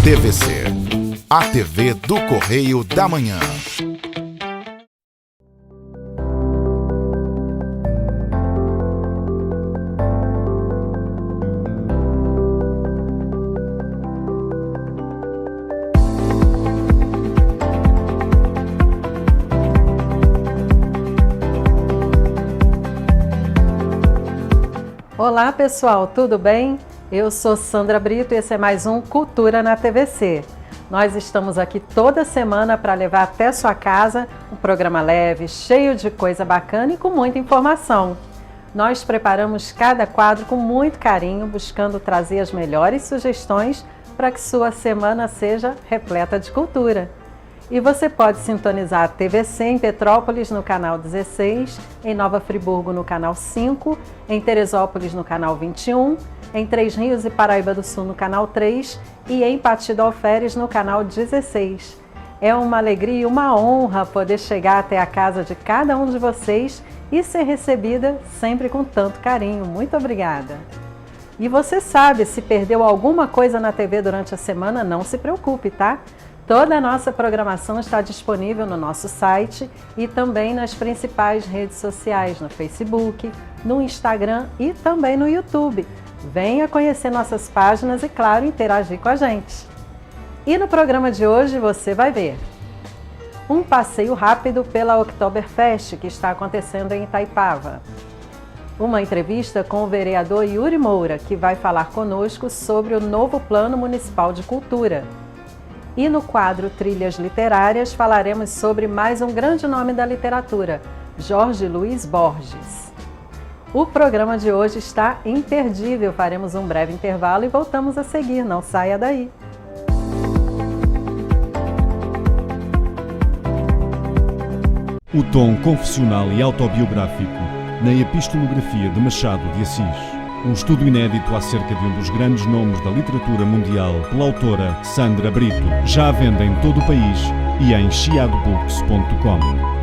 TVC, a TV do Correio da Manhã. Olá pessoal, tudo bem? Eu sou Sandra Brito e esse é mais um Cultura na TVC. Nós estamos aqui toda semana para levar até sua casa um programa leve, cheio de coisa bacana e com muita informação. Nós preparamos cada quadro com muito carinho, buscando trazer as melhores sugestões para que sua semana seja repleta de cultura. E você pode sintonizar a TVC em Petrópolis no canal 16, em Nova Friburgo no canal 5, em Teresópolis no canal 21, em Três Rios e Paraíba do Sul no canal 3 e em Pati do Alferes no canal 16. É uma alegria e uma honra poder chegar até a casa de cada um de vocês e ser recebida sempre com tanto carinho. Muito obrigada! E você sabe, se perdeu alguma coisa na TV durante a semana, não se preocupe, tá? Toda a nossa programação está disponível no nosso site e também nas principais redes sociais, no Facebook, no Instagram e também no YouTube. Venha conhecer nossas páginas e, claro, interagir com a gente. E no programa de hoje você vai ver um passeio rápido pela Oktoberfest que está acontecendo em Itaipava. Uma entrevista com o vereador Yuri Moura, que vai falar conosco sobre o novo Plano Municipal de Cultura. E no quadro Trilhas Literárias falaremos sobre mais um grande nome da literatura, Jorge Luiz Borges. O programa de hoje está imperdível, faremos um breve intervalo e voltamos a seguir, não saia daí. O tom confessional e autobiográfico na epistolografia de Machado de Assis. Um estudo inédito acerca de um dos grandes nomes da literatura mundial pela autora Sandra Brito. Já à venda em todo o país e em chiadobooks.com.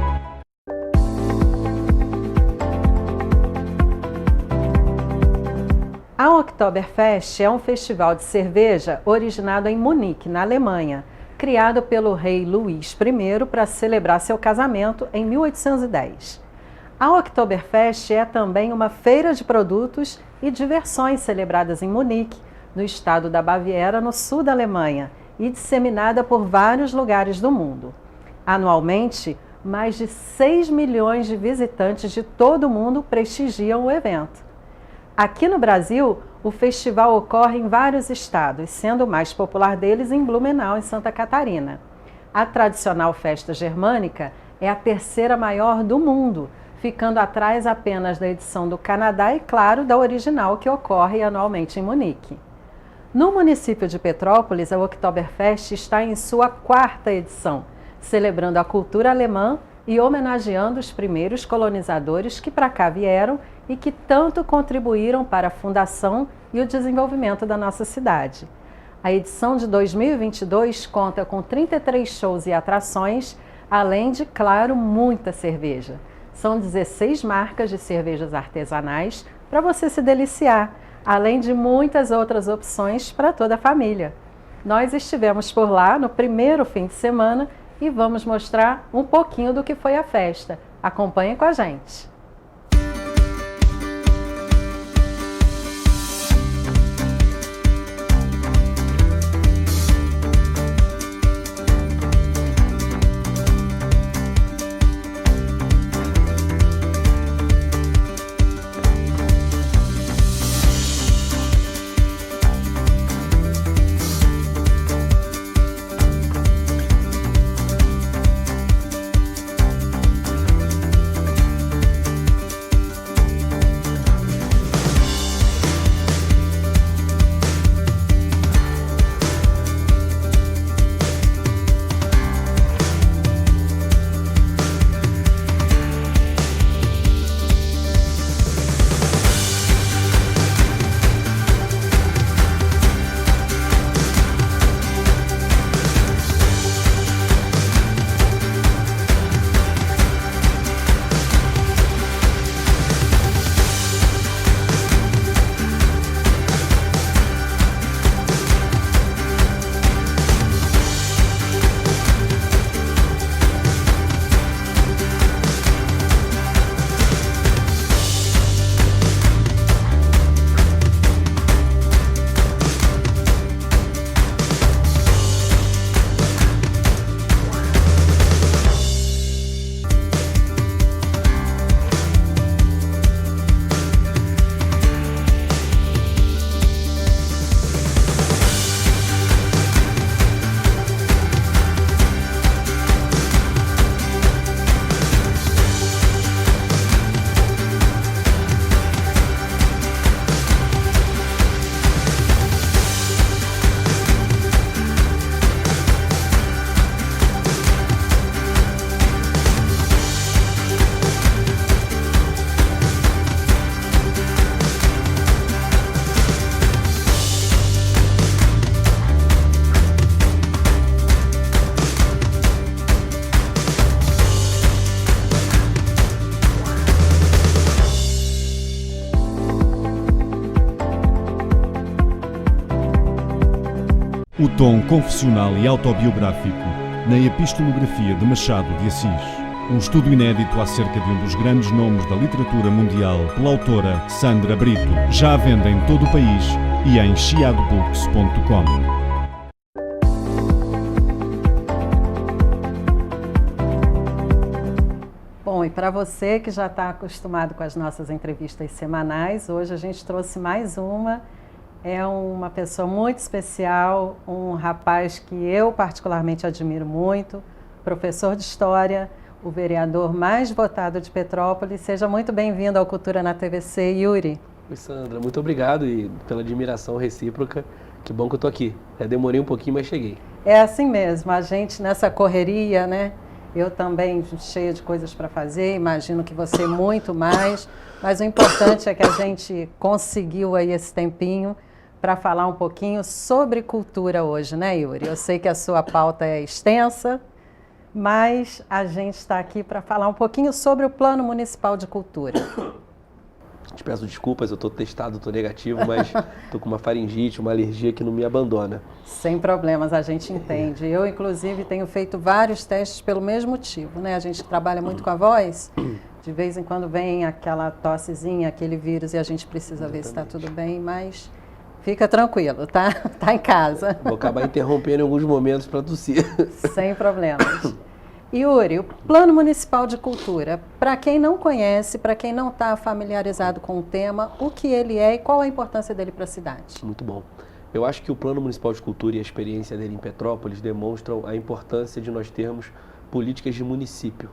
A Oktoberfest é um festival de cerveja originado em Munique, na Alemanha, criado pelo rei Luís I para celebrar seu casamento em 1810. A Oktoberfest é também uma feira de produtos e diversões celebradas em Munique, no estado da Baviera, no sul da Alemanha, e disseminada por vários lugares do mundo. Anualmente, mais de 6 milhões de visitantes de todo o mundo prestigiam o evento. Aqui no Brasil, o festival ocorre em vários estados, sendo o mais popular deles em Blumenau, em Santa Catarina. A tradicional festa germânica é a terceira maior do mundo, ficando atrás apenas da edição do Canadá e, claro, da original que ocorre anualmente em Munique. No município de Petrópolis, a Oktoberfest está em sua 4ª edição, celebrando a cultura alemã e homenageando os primeiros colonizadores que para cá vieram e que tanto contribuíram para a fundação e o desenvolvimento da nossa cidade. A edição de 2022 conta com 33 shows e atrações, além de, claro, muita cerveja. São 16 marcas de cervejas artesanais para você se deliciar, além de muitas outras opções para toda a família. Nós estivemos por lá no primeiro fim de semana e vamos mostrar um pouquinho do que foi a festa. Acompanhe com a gente! O tom confessional e autobiográfico na epistolografia de Machado de Assis. Um estudo inédito acerca de um dos grandes nomes da literatura mundial pela autora Sandra Brito. Já à venda em todo o país e em chiadobooks.com. Bom, e para você que já está acostumado com as nossas entrevistas semanais, hoje a gente trouxe mais uma. É uma pessoa muito especial, um rapaz que eu particularmente admiro muito, professor de História, o vereador mais votado de Petrópolis. Seja muito bem-vindo ao Cultura na TVC, Yuri. Oi, Sandra, muito obrigado e pela admiração recíproca. Que bom que eu tô aqui. Demorei um pouquinho, mas cheguei. É assim mesmo, a gente nessa correria, né? Eu também cheia de coisas para fazer, imagino que você muito mais, mas o importante é que a gente conseguiu aí esse tempinho para falar um pouquinho sobre cultura hoje, né, Yuri? Eu sei que a sua pauta é extensa, mas a gente está aqui para falar um pouquinho sobre o Plano Municipal de Cultura. Te peço desculpas, eu estou testado, estou negativo, mas estou com uma faringite, uma alergia que não me abandona. Sem problemas, a gente entende. Eu, inclusive, tenho feito vários testes pelo mesmo motivo, né? A gente trabalha muito com a voz, de vez em quando vem aquela tossezinha, aquele vírus, e a gente precisa ver se está tudo bem, mas fica tranquilo, tá? Tá em casa. Vou acabar interrompendo em alguns momentos para tossir. Sem problemas. Yuri, o Plano Municipal de Cultura, para quem não conhece, para quem não está familiarizado com o tema, o que ele é e qual a importância dele para a cidade? Muito bom. Eu acho que o Plano Municipal de Cultura e a experiência dele em Petrópolis demonstram a importância de nós termos políticas de município,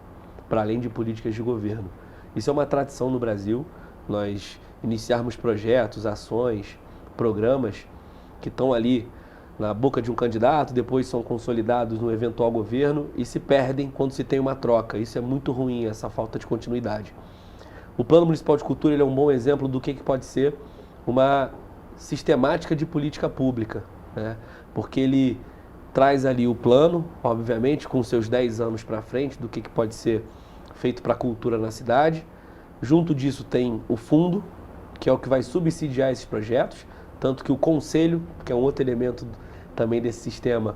para além de políticas de governo. Isso é uma tradição no Brasil, nós iniciarmos projetos, ações, programas que estão ali na boca de um candidato, depois são consolidados no eventual governo e se perdem quando se tem uma troca. Isso é muito ruim, essa falta de continuidade. O Plano Municipal de Cultura ele é um bom exemplo do que pode ser uma sistemática de política pública, né? Porque ele traz ali o plano, obviamente, com seus 10 anos para frente, do que pode ser feito para a cultura na cidade. Junto disso tem o fundo, que é o que vai subsidiar esses projetos, tanto que o conselho, que é um outro elemento também desse sistema,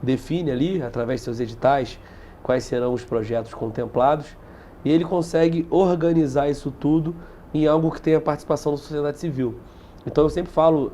define ali, através de seus editais, quais serão os projetos contemplados, e ele consegue organizar isso tudo em algo que tenha participação da sociedade civil. Então eu sempre falo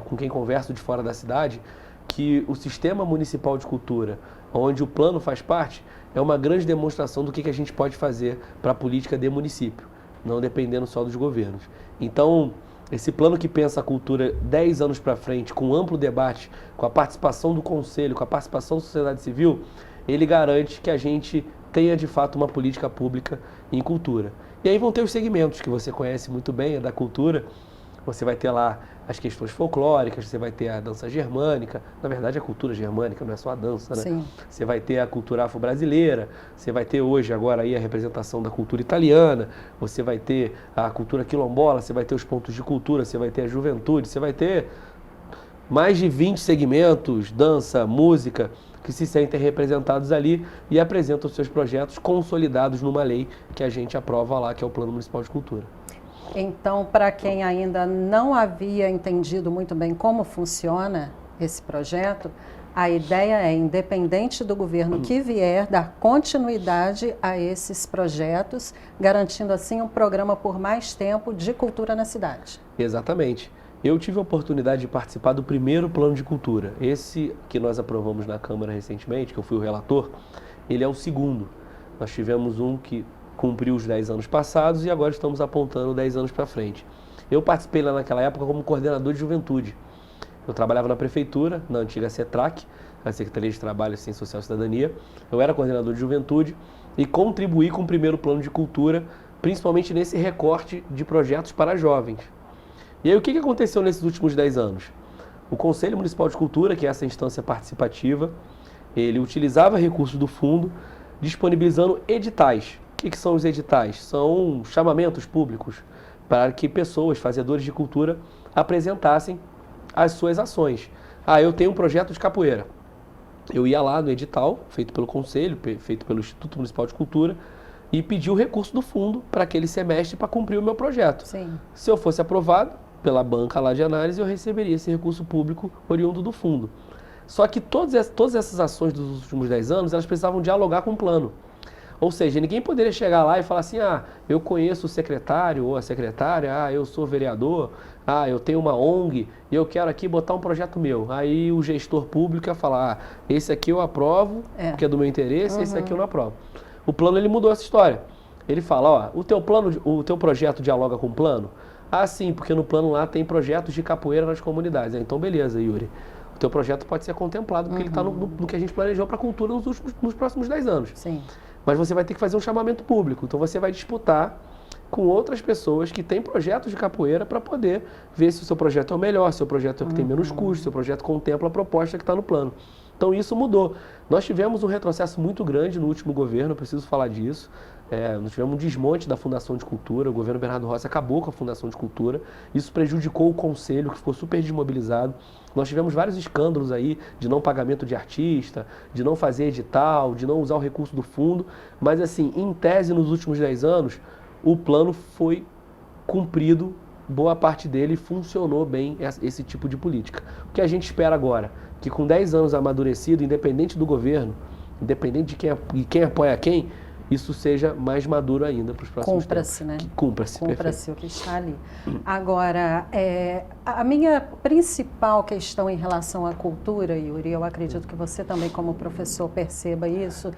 com quem converso de fora da cidade, que o sistema municipal de cultura, onde o plano faz parte, é uma grande demonstração do que a gente pode fazer para a política de município, não dependendo só dos governos. Então, esse plano que pensa a cultura 10 anos para frente, com amplo debate, com a participação do Conselho, com a participação da sociedade civil, ele garante que a gente tenha de fato uma política pública em cultura. E aí vão ter os segmentos que você conhece muito bem, da cultura. Você vai ter lá as questões folclóricas, você vai ter a dança germânica, na verdade a cultura germânica, não é só a dança, né? Sim. Você vai ter a cultura afro-brasileira, você vai ter hoje agora aí a representação da cultura italiana, você vai ter a cultura quilombola, você vai ter os pontos de cultura, você vai ter a juventude, você vai ter mais de 20 segmentos, dança, música, que se sentem representados ali e apresentam seus projetos consolidados numa lei que a gente aprova lá, que é o Plano Municipal de Cultura. Então, para quem ainda não havia entendido muito bem como funciona esse projeto, a ideia é, independente do governo que vier, dar continuidade a esses projetos, garantindo assim um programa por mais tempo de cultura na cidade. Exatamente. Eu tive a oportunidade de participar do primeiro plano de cultura. Esse que nós aprovamos na Câmara recentemente, que eu fui o relator, ele é o segundo. Nós tivemos um que cumpriu os 10 anos passados e agora estamos apontando 10 anos para frente. Eu participei lá naquela época como coordenador de juventude. Eu trabalhava na prefeitura, na antiga CETRAC, a Secretaria de Trabalho, Ciência Social e Cidadania. Eu era coordenador de juventude e contribuí com o primeiro plano de cultura, principalmente nesse recorte de projetos para jovens. E aí o que aconteceu nesses últimos 10 anos? O Conselho Municipal de Cultura, que é essa instância participativa, ele utilizava recursos do fundo, disponibilizando editais. O que são os editais? São chamamentos públicos para que pessoas, fazedores de cultura, apresentassem as suas ações. Eu tenho um projeto de capoeira. Eu ia lá no edital, feito pelo Conselho, feito pelo Instituto Municipal de Cultura, e pedi o recurso do fundo para aquele semestre para cumprir o meu projeto. Sim. Se eu fosse aprovado pela banca lá de análise, eu receberia esse recurso público oriundo do fundo. Só que todas essas ações dos últimos 10 anos, elas precisavam dialogar com o plano. Ou seja, ninguém poderia chegar lá e falar assim, eu conheço o secretário ou a secretária, eu sou vereador, eu tenho uma ONG e eu quero aqui botar um projeto meu. Aí o gestor público ia falar, esse aqui eu aprovo, porque é do meu interesse, esse aqui eu não aprovo. O plano, ele mudou essa história. Ele fala, o teu projeto dialoga com o plano? Sim, porque no plano lá tem projetos de capoeira nas comunidades. Então, beleza, Yuri. O teu projeto pode ser contemplado, porque ele está no que a gente planejou para a cultura nos próximos 10 anos. Sim. Mas você vai ter que fazer um chamamento público. Então você vai disputar com outras pessoas que têm projetos de capoeira para poder ver se o seu projeto é o melhor, se o seu projeto é o que tem menos custo, se o seu projeto contempla a proposta que está no plano. Então isso mudou. Nós tivemos um retrocesso muito grande no último governo, eu preciso falar disso. Nós tivemos um desmonte da Fundação de Cultura, o governo Bernardo Rossi acabou com a Fundação de Cultura, isso prejudicou o Conselho, que ficou super desmobilizado. Nós tivemos vários escândalos aí de não pagamento de artista, de não fazer edital, de não usar o recurso do fundo, mas assim, em tese, nos últimos 10 anos, o plano foi cumprido, boa parte dele funcionou bem esse tipo de política. O que a gente espera agora? Que com 10 anos amadurecido, independente do governo, independente de quem apoia quem, isso seja mais maduro ainda para os próximos tempos. Né? Cumpra-se o que está ali. Agora, a minha principal questão em relação à cultura, Yuri, eu acredito que você também como professor perceba isso,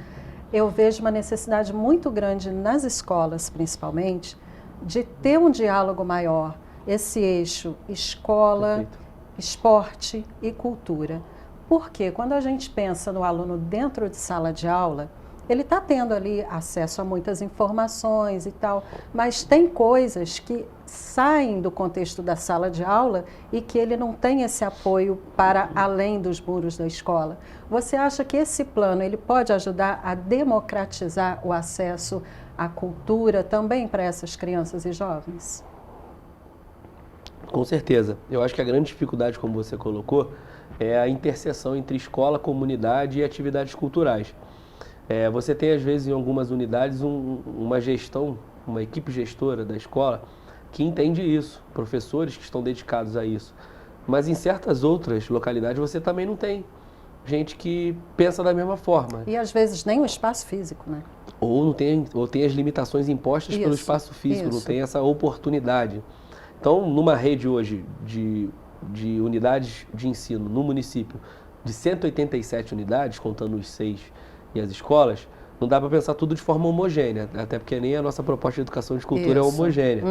eu vejo uma necessidade muito grande nas escolas, principalmente, de ter um diálogo maior, esse eixo escola, Perfeito. Esporte e cultura. Porque quando a gente pensa no aluno dentro de sala de aula, ele está tendo ali acesso a muitas informações e tal, mas tem coisas que saem do contexto da sala de aula e que ele não tem esse apoio para além dos muros da escola. Você acha que esse plano ele pode ajudar a democratizar o acesso à cultura também para essas crianças e jovens? Com certeza. Eu acho que a grande dificuldade, como você colocou, é a interseção entre escola, comunidade e atividades culturais. Você tem, às vezes, em algumas unidades, uma gestão, uma equipe gestora da escola que entende isso, professores que estão dedicados a isso. Mas em certas outras localidades você também não tem gente que pensa da mesma forma. E às vezes nem o espaço físico, né? Ou tem as limitações impostas pelo espaço físico, não tem essa oportunidade. Então, numa rede hoje de unidades de ensino no município, de 187 unidades, contando os 6 e as escolas, não dá para pensar tudo de forma homogênea, até porque nem a nossa proposta de educação de cultura é homogênea.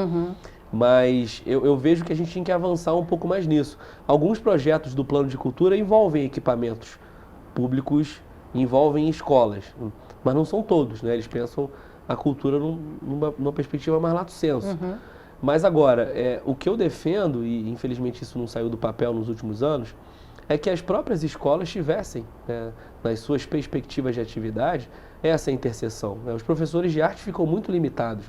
Mas eu vejo que a gente tinha que avançar um pouco mais nisso. Alguns projetos do plano de cultura envolvem equipamentos públicos, envolvem escolas, mas não são todos, né? Eles pensam a cultura numa perspectiva mais lato sensu. Mas agora, o que eu defendo, e infelizmente isso não saiu do papel nos últimos anos, é que as próprias escolas tivessem, nas suas perspectivas de atividade, essa interseção. Os professores de arte ficam muito limitados.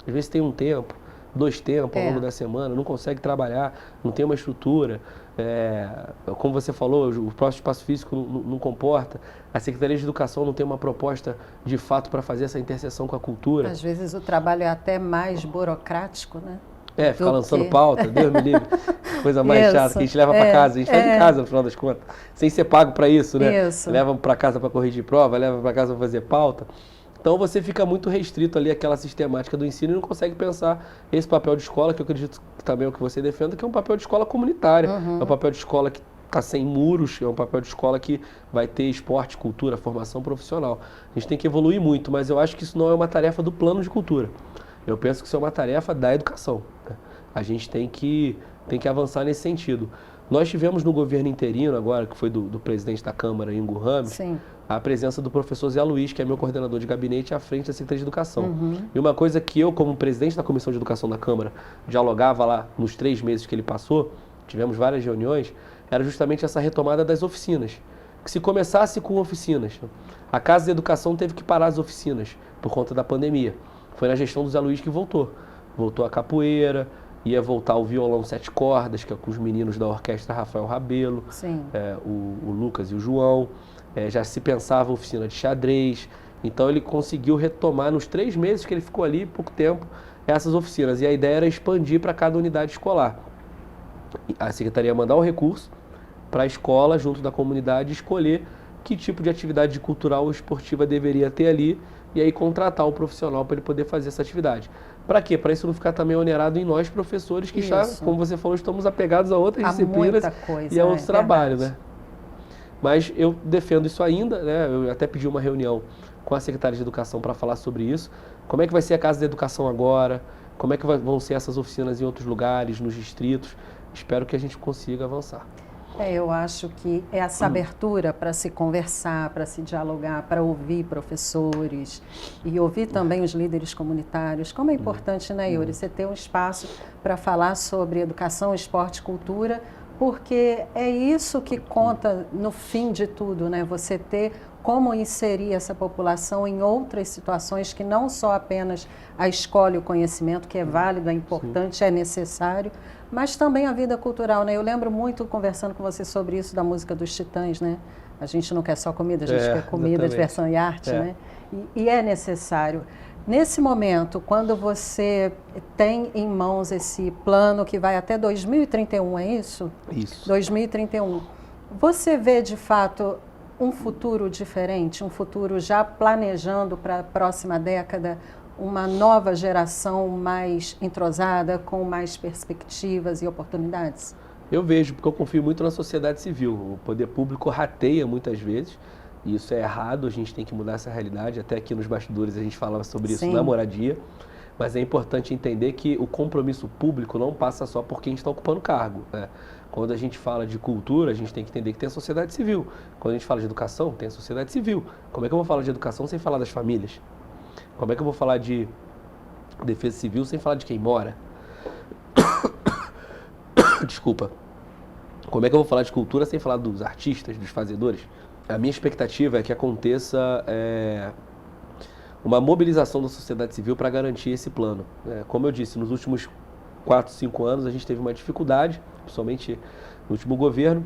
Às vezes tem um tempo, 2 tempos ao longo da semana, não consegue trabalhar, não tem uma estrutura. Como você falou, o próprio espaço físico não comporta. A Secretaria de Educação não tem uma proposta de fato para fazer essa interseção com a cultura. Às vezes o trabalho é até mais burocrático, né? Ficar lançando pauta, Deus me livre. Coisa mais chata, que a gente leva para casa. A gente faz em casa, no final das contas. Sem ser pago para isso, né? Leva para casa para corrigir prova, leva para casa para fazer pauta. Então você fica muito restrito ali àquela sistemática do ensino e não consegue pensar esse papel de escola, que eu acredito que também é o que você defende, que é um papel de escola comunitária. É um papel de escola que está sem muros, é um papel de escola que vai ter esporte, cultura, formação profissional. A gente tem que evoluir muito, mas eu acho que isso não é uma tarefa do plano de cultura. Eu penso que isso é uma tarefa da educação. A gente tem que avançar nesse sentido. Nós tivemos no governo interino agora, que foi do presidente da Câmara, Ingo Ramos, a presença do professor Zé Luiz, que é meu coordenador de gabinete à frente da Secretaria de Educação. E uma coisa que eu, como presidente da Comissão de Educação da Câmara, dialogava lá nos 3 meses que ele passou, tivemos várias reuniões, era justamente essa retomada das oficinas. Que se começasse com oficinas, a Casa de Educação teve que parar as oficinas por conta da pandemia. Foi na gestão do Zé Luiz que voltou. Voltou a capoeira, ia voltar o violão 7 cordas, que é com os meninos da orquestra Rafael Rabelo, o Lucas e o João. Já se pensava oficina de xadrez. Então ele conseguiu retomar nos 3 meses que ele ficou ali, pouco tempo, essas oficinas. E a ideia era expandir para cada unidade escolar. A secretaria ia mandar o recurso para a escola, junto da comunidade, escolher que tipo de atividade cultural ou esportiva deveria ter ali e aí contratar o profissional para ele poder fazer essa atividade. Para quê? Para isso não ficar também onerado em nós, professores, que já, como você falou, estamos apegados a outras disciplinas e a outros trabalhos, né? Mas eu defendo isso ainda, né? Eu até pedi uma reunião com a Secretaria de Educação para falar sobre isso. Como é que vai ser a Casa da Educação agora? Como é que vão ser essas oficinas em outros lugares, nos distritos? Espero que a gente consiga avançar. Eu acho que essa abertura para se conversar, para se dialogar, para ouvir professores e ouvir também os líderes comunitários, como é importante, né, Yuri, você ter um espaço para falar sobre educação, esporte e cultura, porque é isso que conta no fim de tudo, né? Você ter como inserir essa população em outras situações que não só apenas a escola e o conhecimento, que é válido, é importante, é necessário, mas também a vida cultural, né? Eu lembro muito, conversando com você sobre isso, da música dos Titãs, né? A gente não quer só comida, a gente quer comida, diversão e arte, né? E é necessário. Nesse momento, quando você tem em mãos esse plano que vai até 2031, é isso? Isso. 2031. Você vê, de fato, um futuro diferente, um futuro já planejando para a próxima década, uma nova geração mais entrosada, com mais perspectivas e oportunidades? Eu vejo, porque eu confio muito na sociedade civil. O poder público rateia muitas vezes, e isso é errado, a gente tem que mudar essa realidade. Até aqui nos bastidores a gente falava sobre isso na moradia, mas é importante entender que o compromisso público não passa só por quem está ocupando cargo, né? Quando a gente fala de cultura, a gente tem que entender que tem a sociedade civil. Quando a gente fala de educação, tem a sociedade civil. Como é que eu vou falar de educação sem falar das famílias? Como é que eu vou falar de defesa civil sem falar de quem mora? Desculpa. Como é que eu vou falar de cultura sem falar dos artistas, dos fazedores? A minha expectativa é que aconteça uma mobilização da sociedade civil para garantir esse plano. Como eu disse, nos últimos 4, 5 anos a gente teve uma dificuldade, principalmente no último governo,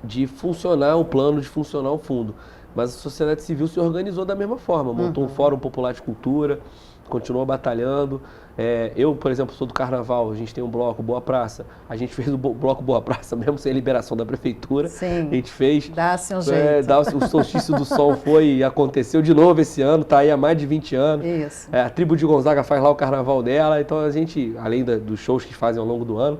de funcionar o plano, de funcionar o fundo. Mas a sociedade civil se organizou da mesma forma, montou um Fórum Popular de Cultura, continuou batalhando. Eu, por exemplo, sou do Carnaval, a gente tem um bloco, Boa Praça. A gente fez o bloco Boa Praça, mesmo sem liberação da prefeitura. Sim, a gente fez. dá-se um jeito. O solstício do sol aconteceu de novo esse ano, está aí há mais de 20 anos. Isso. A tribo de Gonzaga faz lá o carnaval dela, então a gente, além dos shows que fazem ao longo do ano,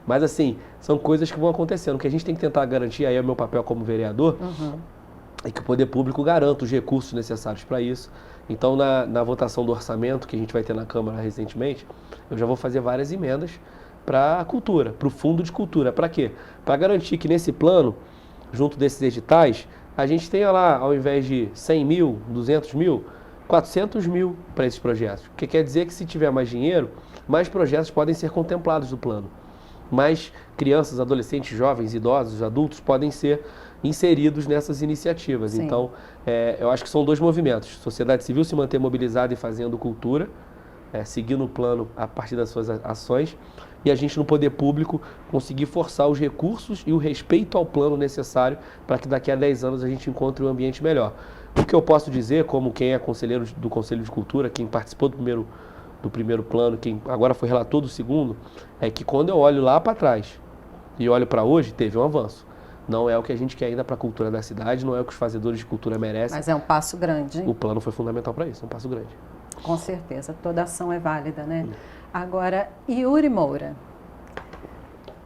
mas assim, são coisas que vão acontecendo. O que a gente tem que tentar garantir, aí é o meu papel como vereador, é que o poder público garanta os recursos necessários para isso. Então, na votação do orçamento que a gente vai ter na Câmara recentemente, eu já vou fazer várias emendas para a cultura, para o fundo de cultura. Para quê? Para garantir que nesse plano, junto desses editais, a gente tenha lá, ao invés de 100 mil, 200 mil, 400 mil para esses projetos. O que quer dizer que se tiver mais dinheiro, mais projetos podem ser contemplados no plano. Mais crianças, adolescentes, jovens, idosos, adultos podem ser inseridos nessas iniciativas. Sim. Então, eu acho que são dois movimentos. Sociedade civil se manter mobilizada e fazendo cultura, seguindo o plano a partir das suas ações, e a gente no poder público conseguir forçar os recursos e o respeito ao plano necessário para que daqui a 10 anos a gente encontre um ambiente melhor. O que eu posso dizer, como quem é conselheiro do Conselho de Cultura, quem participou do primeiro plano, quem agora foi relator do segundo, é que quando eu olho lá para trás e olho para hoje, teve um avanço. Não é o que a gente quer ainda para a cultura da cidade, não é o que os fazedores de cultura merecem. Mas é um passo grande, hein? O plano foi fundamental para isso, um passo grande. Com certeza, toda ação é válida, né? Agora, Yuri Moura,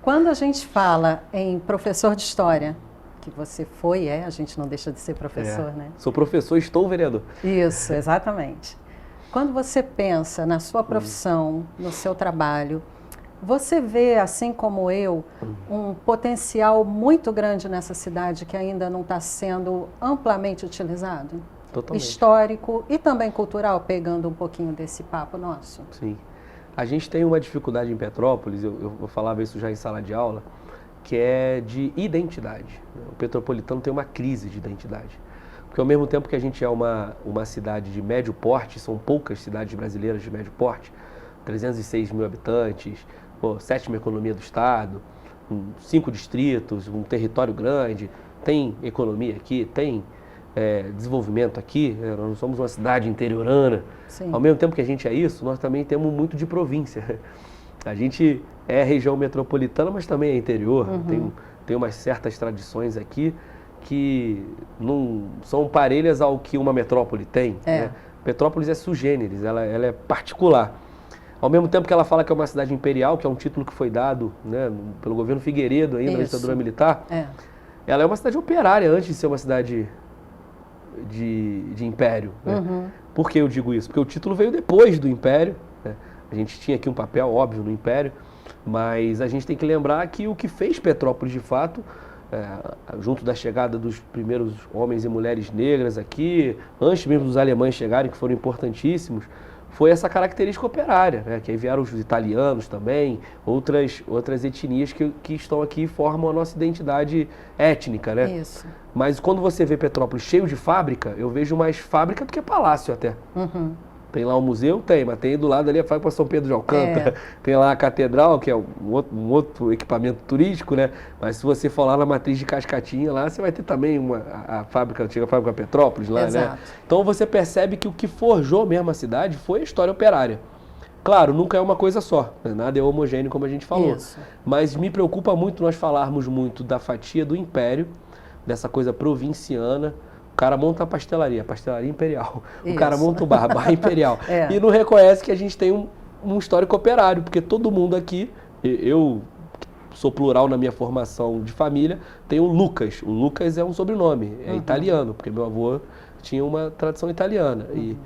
quando a gente fala em professor de história, que você foi, a gente não deixa de ser professor, né? Sou professor e estou vereador. Isso, exatamente. Quando você pensa na sua profissão, no seu trabalho, você vê, assim como eu, um potencial muito grande nessa cidade que ainda não está sendo amplamente utilizado? Totalmente. Histórico e também cultural, pegando um pouquinho desse papo nosso. Sim. A gente tem uma dificuldade em Petrópolis, eu falava isso já em sala de aula, que é de identidade. O petropolitano tem uma crise de identidade. Porque ao mesmo tempo que a gente é uma cidade de médio porte, são poucas cidades brasileiras de médio porte, 306 mil habitantes, 7ª economia do estado, 5 distritos, um território grande, tem economia aqui, tem desenvolvimento aqui, nós não somos uma cidade interiorana. Sim. Ao mesmo tempo que a gente é isso, nós também temos muito de província. A gente é região metropolitana, mas também é interior, tem tem umas certas tradições aqui que não são parelhas ao que uma metrópole tem. Né? Petrópolis é sui generis, ela é particular. Ao mesmo tempo que ela fala que é uma cidade imperial, que é um título que foi dado, né, pelo governo Figueiredo ainda na ditadura militar, ela é uma cidade operária antes de ser uma cidade de império. Né? Por que eu digo isso? Porque o título veio depois do império. Né? A gente tinha aqui um papel óbvio no império, mas a gente tem que lembrar que o que fez Petrópolis de fato, junto da chegada dos primeiros homens e mulheres negras aqui, antes mesmo dos alemães chegarem, que foram importantíssimos, foi essa característica operária, né? Que aí vieram os italianos também, outras etnias que estão aqui e formam a nossa identidade étnica, né? Isso. Mas quando você vê Petrópolis cheio de fábrica, eu vejo mais fábrica do que palácio até. Tem lá um museu? Tem, mas tem do lado ali a fábrica São Pedro de Alcântara, tem lá a catedral, que é um outro equipamento turístico, né? Mas se você for lá na matriz de Cascatinha, lá você vai ter também a fábrica, a antiga fábrica Petrópolis lá, né? Então você percebe que o que forjou mesmo a cidade foi a história operária. Claro, nunca é uma coisa só, né? Nada é homogêneo como a gente falou. Mas me preocupa muito nós falarmos muito da fatia do império, dessa coisa provinciana. O cara monta a pastelaria imperial. O cara monta o bar imperial. E não reconhece que a gente tem um histórico operário, porque todo mundo aqui, eu sou plural na minha formação de família, tem o Lucas. O Lucas é um sobrenome, é italiano, porque meu avô tinha uma tradição italiana. E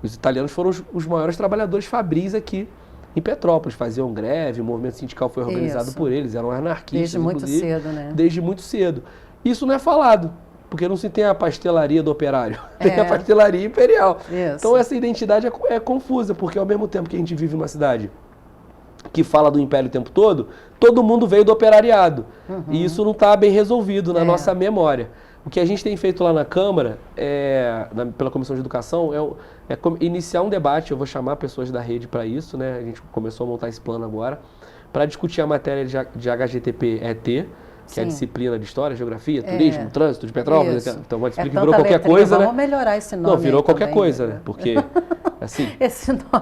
os italianos foram os maiores trabalhadores fabris aqui em Petrópolis, faziam greve, o movimento sindical foi organizado por eles, eram anarquistas. Desde muito cedo, né? Desde muito cedo. Isso não é falado. Porque não se tem a pastelaria do operário, tem a pastelaria imperial. Então essa identidade é confusa, porque ao mesmo tempo que a gente vive numa cidade que fala do império o tempo todo mundo veio do operariado. E isso não está bem resolvido na nossa memória. O que a gente tem feito lá na Câmara, pela Comissão de Educação, é iniciar um debate. Eu vou chamar pessoas da rede para isso, né? A gente começou a montar esse plano agora, para discutir a matéria de HGTP-ET, que é a disciplina de História, Geografia, Turismo, Trânsito de Petrópolis. Então, uma disciplina que virou qualquer coisa, né? Vamos melhorar esse nome. Não, virou qualquer coisa, né? Porque, assim,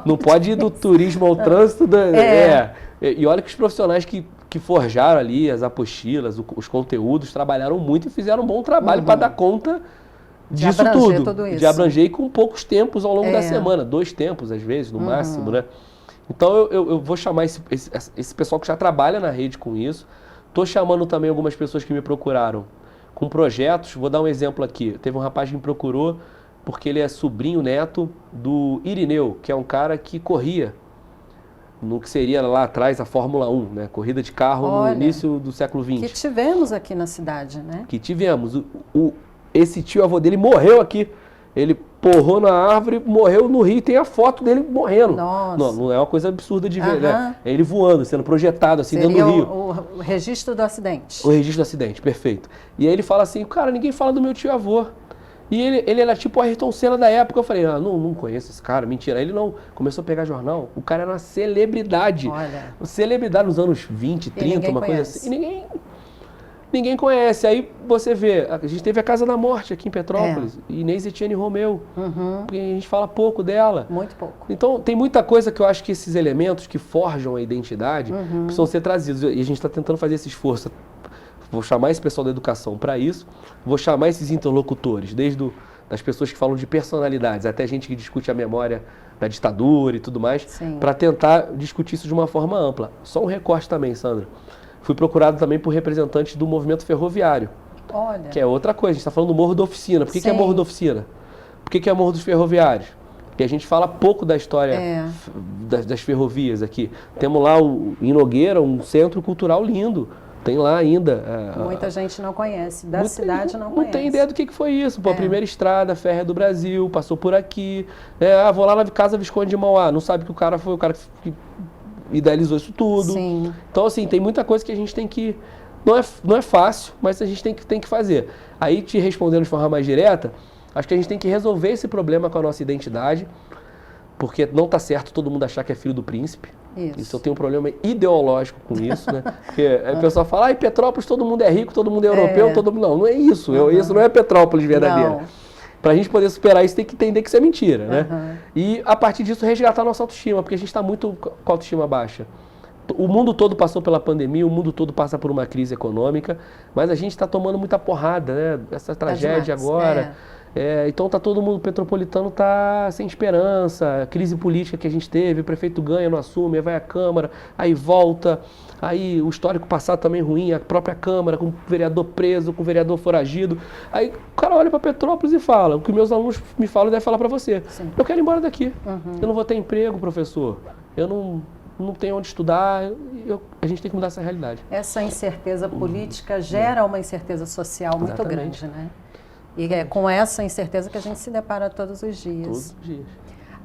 não pode ir do turismo ao trânsito. E olha que os profissionais que forjaram ali as apostilas, os conteúdos, trabalharam muito e fizeram um bom trabalho para dar conta disso tudo. De abranger com poucos tempos ao longo da semana. 2 tempos, às vezes, no máximo, né? Então, eu vou chamar esse pessoal que já trabalha na rede com isso. Estou chamando também algumas pessoas que me procuraram com projetos. Vou dar um exemplo aqui. Teve um rapaz que me procurou porque ele é sobrinho neto do Irineu, que é um cara que corria no que seria lá atrás a Fórmula 1, né? Corrida de carro no início do século XX. Que tivemos aqui na cidade, né? Que tivemos. Esse tio-avô dele morreu aqui. Ele porrou na árvore, morreu no rio, tem a foto dele morrendo. Nossa. Não é uma coisa absurda de ver, né? É ele voando, sendo projetado assim dentro do rio. O registro do acidente. O registro do acidente, perfeito. E aí ele fala assim, cara, ninguém fala do meu tio-avô. E ele era tipo o Ayrton Senna da época. Eu falei, não conheço esse cara, mentira. Ele não começou a pegar jornal. O cara era uma celebridade. Olha. Celebridade nos anos 20, 30, uma coisa assim. E ninguém conhece. Aí você vê, a gente teve a Casa da Morte aqui em Petrópolis, Inês Etienne Romeu, porque a gente fala pouco dela. Muito pouco. Então tem muita coisa que eu acho que esses elementos que forjam a identidade precisam ser trazidos. E a gente está tentando fazer esse esforço. Vou chamar esse pessoal da educação para isso, vou chamar esses interlocutores, desde das pessoas que falam de personalidades, até gente que discute a memória da ditadura e tudo mais, para tentar discutir isso de uma forma ampla. Só um recorte também, Sandra. Fui procurado também por representantes do movimento ferroviário, que é outra coisa. A gente está falando do Morro da Oficina. Por que é Morro da Oficina? Por que é Morro dos Ferroviários? Porque a gente fala pouco da história das ferrovias aqui. Temos lá em Nogueira um centro cultural lindo. Tem lá ainda. Muita gente não conhece, da cidade não conhece. Não tem ideia do que foi isso. Pô, a primeira estrada férrea do Brasil, passou por aqui. Vou lá na Casa Visconde de Mauá. Não sabe que o cara foi o cara que idealizou isso tudo. Então, assim, tem muita coisa que a gente tem que... Não é fácil, mas a gente tem que fazer. Aí, te respondendo de forma mais direta, acho que a gente tem que resolver esse problema com a nossa identidade, porque não está certo todo mundo achar que é filho do príncipe. Isso eu tenho um problema ideológico com isso, né? Porque o pessoal fala, em Petrópolis todo mundo é rico, todo mundo é europeu, todo mundo... Não é isso. Isso não é Petrópolis verdadeira. Para a gente poder superar isso, tem que entender que isso é mentira, né? E, a partir disso, resgatar a nossa autoestima, porque a gente está muito com a autoestima baixa. O mundo todo passou pela pandemia, o mundo todo passa por uma crise econômica, mas a gente está tomando muita porrada, né? Essa tragédia agora. Então tá todo mundo, o Petropolitano está sem esperança, crise política que a gente teve, o prefeito ganha, não assume, aí vai à Câmara, aí volta, aí o histórico passado também ruim, a própria Câmara, com o vereador preso, com o vereador foragido. Aí o cara olha para Petrópolis e fala, o que meus alunos me falam e devem falar para você. Sim. Eu quero ir embora daqui, eu não vou ter emprego, professor, eu não tem onde estudar, a gente tem que mudar essa realidade. Essa incerteza política gera uma incerteza social muito grande, né? E é com essa incerteza que a gente se depara todos os dias. Todos os dias.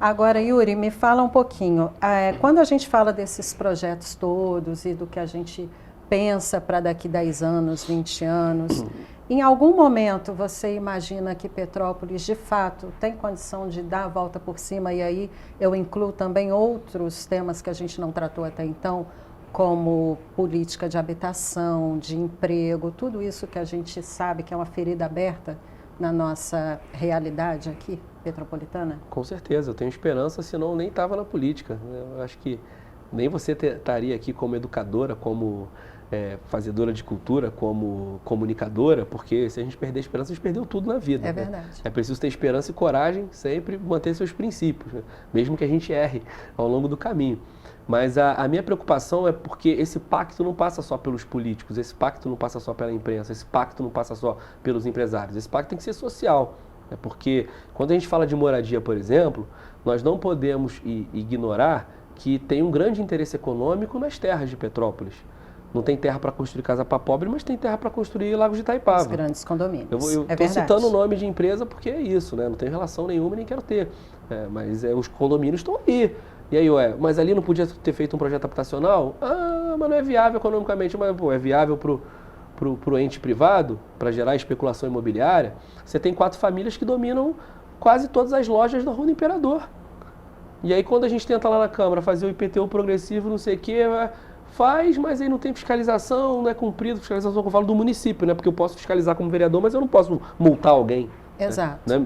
Agora, Yuri, me fala um pouquinho. Quando a gente fala desses projetos todos e do que a gente pensa para daqui 10 anos, 20 anos, em algum momento você imagina que Petrópolis, de fato, tem condição de dar a volta por cima? E aí eu incluo também outros temas que a gente não tratou até então, como política de habitação, de emprego, tudo isso que a gente sabe que é uma ferida aberta na nossa realidade aqui, petropolitana? Com certeza, eu tenho esperança, senão nem estava na política. Eu acho que nem você estaria aqui como educadora, como fazedora de cultura, como comunicadora, porque se a gente perder a esperança, a gente perdeu tudo na vida. É verdade. Né? É preciso ter esperança e coragem, sempre manter seus princípios, né? Mesmo que a gente erre ao longo do caminho. Mas a minha preocupação é porque esse pacto não passa só pelos políticos, esse pacto não passa só pela imprensa, esse pacto não passa só pelos empresários, esse pacto tem que ser social. Né? Porque quando a gente fala de moradia, por exemplo, nós não podemos ignorar que tem um grande interesse econômico nas terras de Petrópolis. Não tem terra para construir casa para pobre, mas tem terra para construir Lagos de Itaipava. Os grandes condomínios. Eu estou citando o nome de empresa porque é isso, né? Não tem relação nenhuma, nem quero ter. Mas os condomínios estão aí. E aí, mas ali não podia ter feito um projeto habitacional? Mas não é viável economicamente. Mas, é viável para o ente privado, para gerar especulação imobiliária. Você tem 4 famílias que dominam quase todas as lojas da Rua do Imperador. E aí, quando a gente tenta lá na Câmara fazer o IPTU progressivo, não sei o quê, faz, mas aí não tem fiscalização, não é cumprido, fiscalização que eu falo do município, né? Porque eu posso fiscalizar como vereador, mas eu não posso multar alguém. Exato. Né?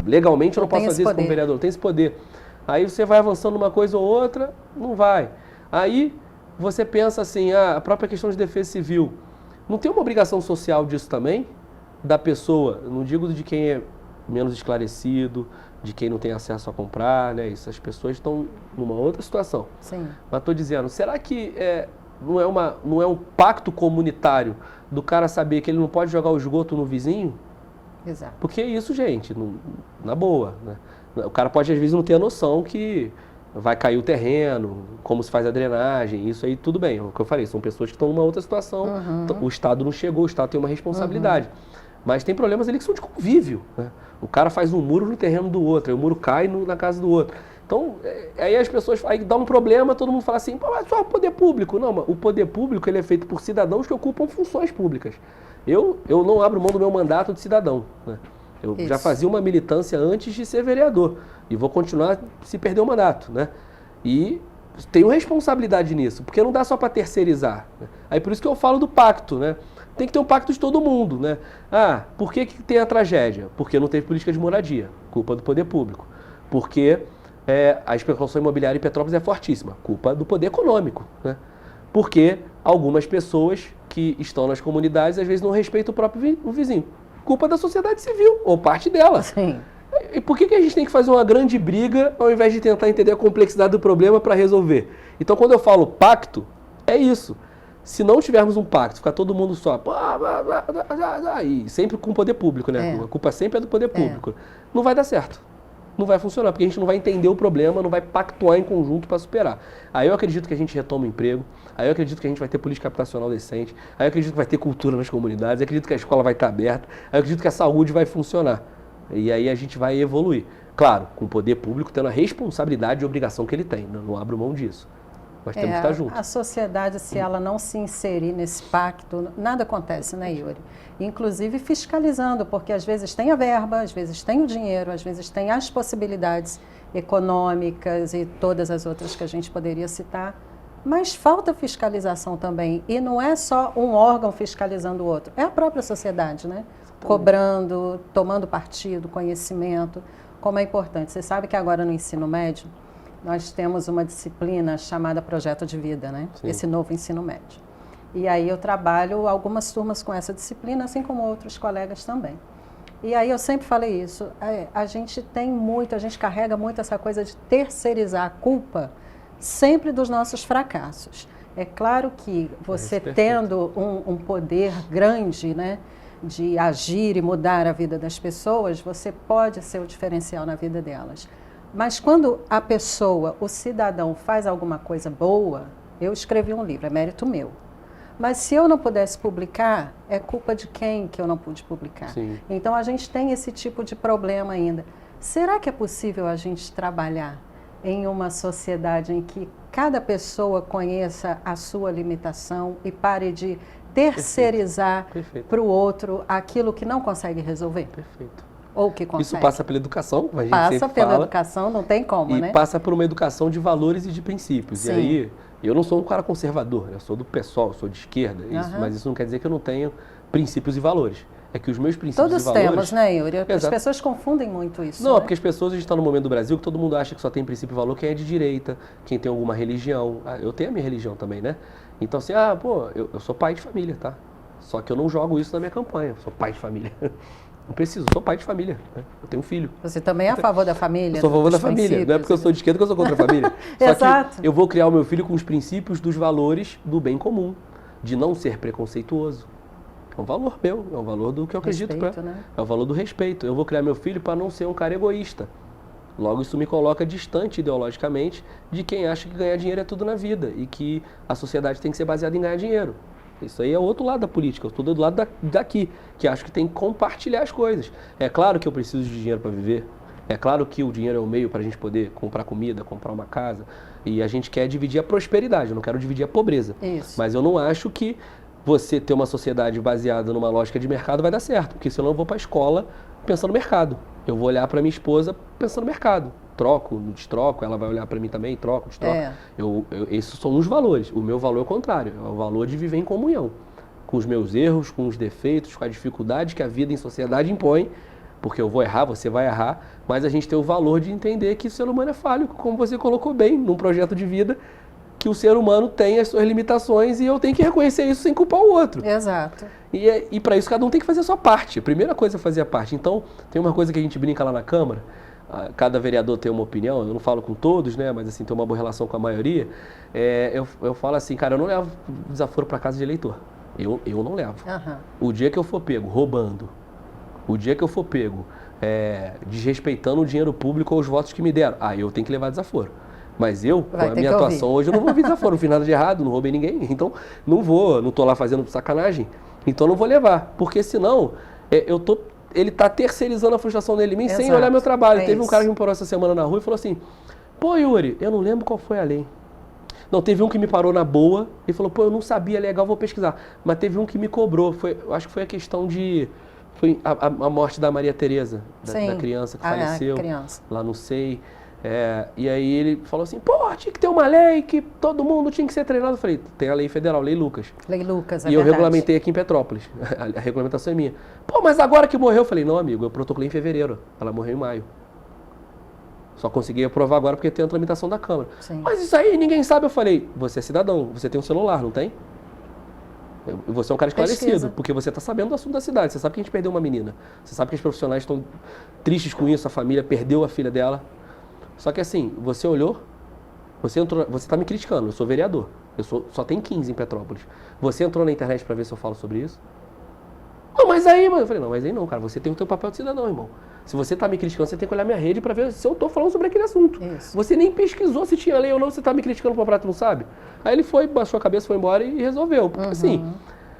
Legalmente eu não posso fazer isso como vereador, não tem esse poder. Aí você vai avançando uma coisa ou outra, não vai. Aí você pensa assim, a própria questão de defesa civil. Não tem uma obrigação social disso também? Da pessoa, não digo de quem é menos esclarecido, de quem não tem acesso a comprar, né? Essas pessoas estão numa outra situação. Sim. Mas estou dizendo, será que não é um pacto comunitário do cara saber que ele não pode jogar o esgoto no vizinho? Exato. Porque é isso, gente, na boa, né? O cara pode, às vezes, não ter a noção que vai cair o terreno, como se faz a drenagem, isso aí tudo bem. É o que eu falei, são pessoas que estão numa outra situação, o Estado não chegou, o Estado tem uma responsabilidade. Mas tem problemas ali que são de convívio, né? O cara faz um muro no terreno do outro, aí o muro cai na casa do outro. Então, aí as pessoas, aí dá um problema, todo mundo fala assim, mas só o poder público. Não, mas o poder público ele é feito por cidadãos que ocupam funções públicas. Eu não abro mão do meu mandato de cidadão, né? Eu já fazia uma militância antes de ser vereador e vou continuar se perder o mandato, né? E tenho responsabilidade nisso, porque não dá só para terceirizar, né? Aí por isso que eu falo do pacto, né? Tem que ter um pacto de todo mundo, né? Por que tem a tragédia? Porque não teve política de moradia, culpa do poder público. Porque a especulação imobiliária em Petrópolis é fortíssima, culpa do poder econômico, né? Porque algumas pessoas que estão nas comunidades às vezes não respeitam o próprio vizinho. Culpa da sociedade civil, ou parte dela. Sim. E por que a gente tem que fazer uma grande briga ao invés de tentar entender a complexidade do problema para resolver? Então, quando eu falo pacto, é isso. Se não tivermos um pacto, ficar todo mundo só, e sempre com o poder público, né? A culpa sempre é do poder público. Não vai dar certo. Não vai funcionar, porque a gente não vai entender o problema, não vai pactuar em conjunto para superar. Aí eu acredito que a gente retoma o emprego, aí eu acredito que a gente vai ter política habitacional decente, aí eu acredito que vai ter cultura nas comunidades, eu acredito que a escola vai estar aberta, aí eu acredito que a saúde vai funcionar. E aí a gente vai evoluir. Claro, com o poder público tendo a responsabilidade e obrigação que ele tem, não abro mão disso. Mas temos que estar juntos. A sociedade, se ela não se inserir nesse pacto, nada acontece, né, Yuri? Inclusive fiscalizando, porque às vezes tem a verba, às vezes tem o dinheiro, às vezes tem as possibilidades econômicas e todas as outras que a gente poderia citar, mas falta fiscalização também. E não é só um órgão fiscalizando o outro, é a própria sociedade, né? Cobrando, tomando partido, conhecimento, como é importante. Você sabe que agora no ensino médio, nós temos uma disciplina chamada Projeto de Vida, né? Sim. Esse novo ensino médio. E aí eu trabalho algumas turmas com essa disciplina, assim como outros colegas também. E aí eu sempre falei isso, a gente carrega muito essa coisa de terceirizar a culpa sempre dos nossos fracassos. É claro que você tendo um poder grande, né, de agir e mudar a vida das pessoas, você pode ser o diferencial na vida delas. Mas quando a pessoa, o cidadão, faz alguma coisa boa, eu escrevi um livro, é mérito meu. Mas se eu não pudesse publicar, é culpa de quem que eu não pude publicar? Sim. Então a gente tem esse tipo de problema ainda. Será que é possível a gente trabalhar em uma sociedade em que cada pessoa conheça a sua limitação e pare de terceirizar para o outro aquilo que não consegue resolver? Perfeito. Ou que consegue? Isso passa pela educação, a gente passa sempre pela fala, educação, não tem como, e né? passa por uma educação de valores e de princípios. Sim. E aí, eu não sou um cara conservador, eu sou do PSOL, eu sou de esquerda, mas isso não quer dizer que eu não tenho princípios e valores. É que os meus princípios Todos e valores... temos, né, Yuri? As Exato. pessoas confundem muito isso. Não, né? porque as pessoas, a gente está no momento do Brasil que todo mundo acha que só tem princípio e valor quem é de direita, quem tem alguma religião. Eu tenho a minha religião também, né? Então assim, eu sou pai de família, tá? Só que eu não jogo isso na minha campanha, eu sou pai de família. Não preciso, sou pai de família, né? Eu tenho um filho. Você também é a favor da família? Eu sou a favor da família, não é porque eu sou de esquerda que eu sou contra a família. Só Exato. que eu vou criar o meu filho com os princípios dos valores do bem comum, de não ser preconceituoso. É um valor meu, é um valor do que eu acredito. Respeito, né? É o valor do respeito. Eu vou criar meu filho para não ser um cara egoísta. Logo, isso me coloca distante ideologicamente de quem acha que ganhar dinheiro é tudo na vida e que a sociedade tem que ser baseada em ganhar dinheiro. Isso aí é o outro lado da política, eu estou do lado daqui, que acho que tem que compartilhar as coisas. É claro que eu preciso de dinheiro para viver, é claro que o dinheiro é o meio para a gente poder comprar comida, comprar uma casa, e a gente quer dividir a prosperidade, eu não quero dividir a pobreza. Isso. Mas eu não acho que você ter uma sociedade baseada numa lógica de mercado vai dar certo, porque senão eu vou para a escola pensando no mercado. Eu vou olhar para minha esposa pensando no mercado. Troco, destroco, ela vai olhar para mim também, troco, destroco. Esses são os valores. O meu valor é o contrário, é o valor de viver em comunhão. Com os meus erros, com os defeitos, com a dificuldade que a vida em sociedade impõe, porque eu vou errar, você vai errar, mas a gente tem o valor de entender que o ser humano é falho, como você colocou bem num projeto de vida, que o ser humano tem as suas limitações e eu tenho que reconhecer isso sem culpar o outro. Exato. E para isso cada um tem que fazer a sua parte. A primeira coisa é fazer a parte. Então, tem uma coisa que a gente brinca lá na Câmara, cada vereador tem uma opinião, eu não falo com todos, né, mas assim, tem uma boa relação com a maioria. Eu falo assim, cara, eu não levo desaforo para casa de eleitor. Eu não levo. O dia que eu for pego roubando, o dia que eu for pego desrespeitando o dinheiro público ou os votos que me deram, aí eu tenho que levar desaforo. Mas eu, com a minha atuação hoje, eu não vou ouvir desaforo, não fiz nada de errado, não roubei ninguém, então não tô lá fazendo sacanagem, então não vou levar, porque senão ele tá terceirizando a frustração dele em mim. Exato. Sem olhar meu trabalho. Teve um cara que me parou essa semana na rua e falou assim, pô Yuri, eu não lembro qual foi a lei. Não, teve um que me parou na boa e falou, pô, eu não sabia, legal, vou pesquisar. Mas teve um que me cobrou, eu acho que foi a questão foi a morte da Maria Tereza, da criança que faleceu, lá no SEI. E aí ele falou assim, pô, tinha que ter uma lei que todo mundo tinha que ser treinado. Eu falei, tem a lei federal, Lei Lucas. Lei Lucas, E eu regulamentei aqui em Petrópolis. A regulamentação é minha. Pô, mas agora que morreu? Eu falei, não, amigo, eu protocolei em fevereiro. Ela morreu em maio. Só consegui aprovar agora porque tem a tramitação da Câmara. Sim. Mas isso aí ninguém sabe. Eu falei, você é cidadão, você tem um celular, não tem? Você é um cara esclarecido, porque você está sabendo do assunto da cidade. Você sabe que a gente perdeu uma menina. Você sabe que os profissionais estão tristes com isso, a família perdeu a filha dela. Só que assim, você olhou, você está me criticando, eu sou vereador, só tem 15 em Petrópolis. Você entrou na internet para ver se eu falo sobre isso? Não, mas aí, eu falei, não, mas aí não, cara, você tem o teu papel de cidadão, irmão. Se você está me criticando, você tem que olhar minha rede para ver se eu estou falando sobre aquele assunto. Isso. Você nem pesquisou se tinha lei ou não, você está me criticando por prato, não sabe? Aí ele foi, baixou a cabeça, foi embora e resolveu. Porque assim,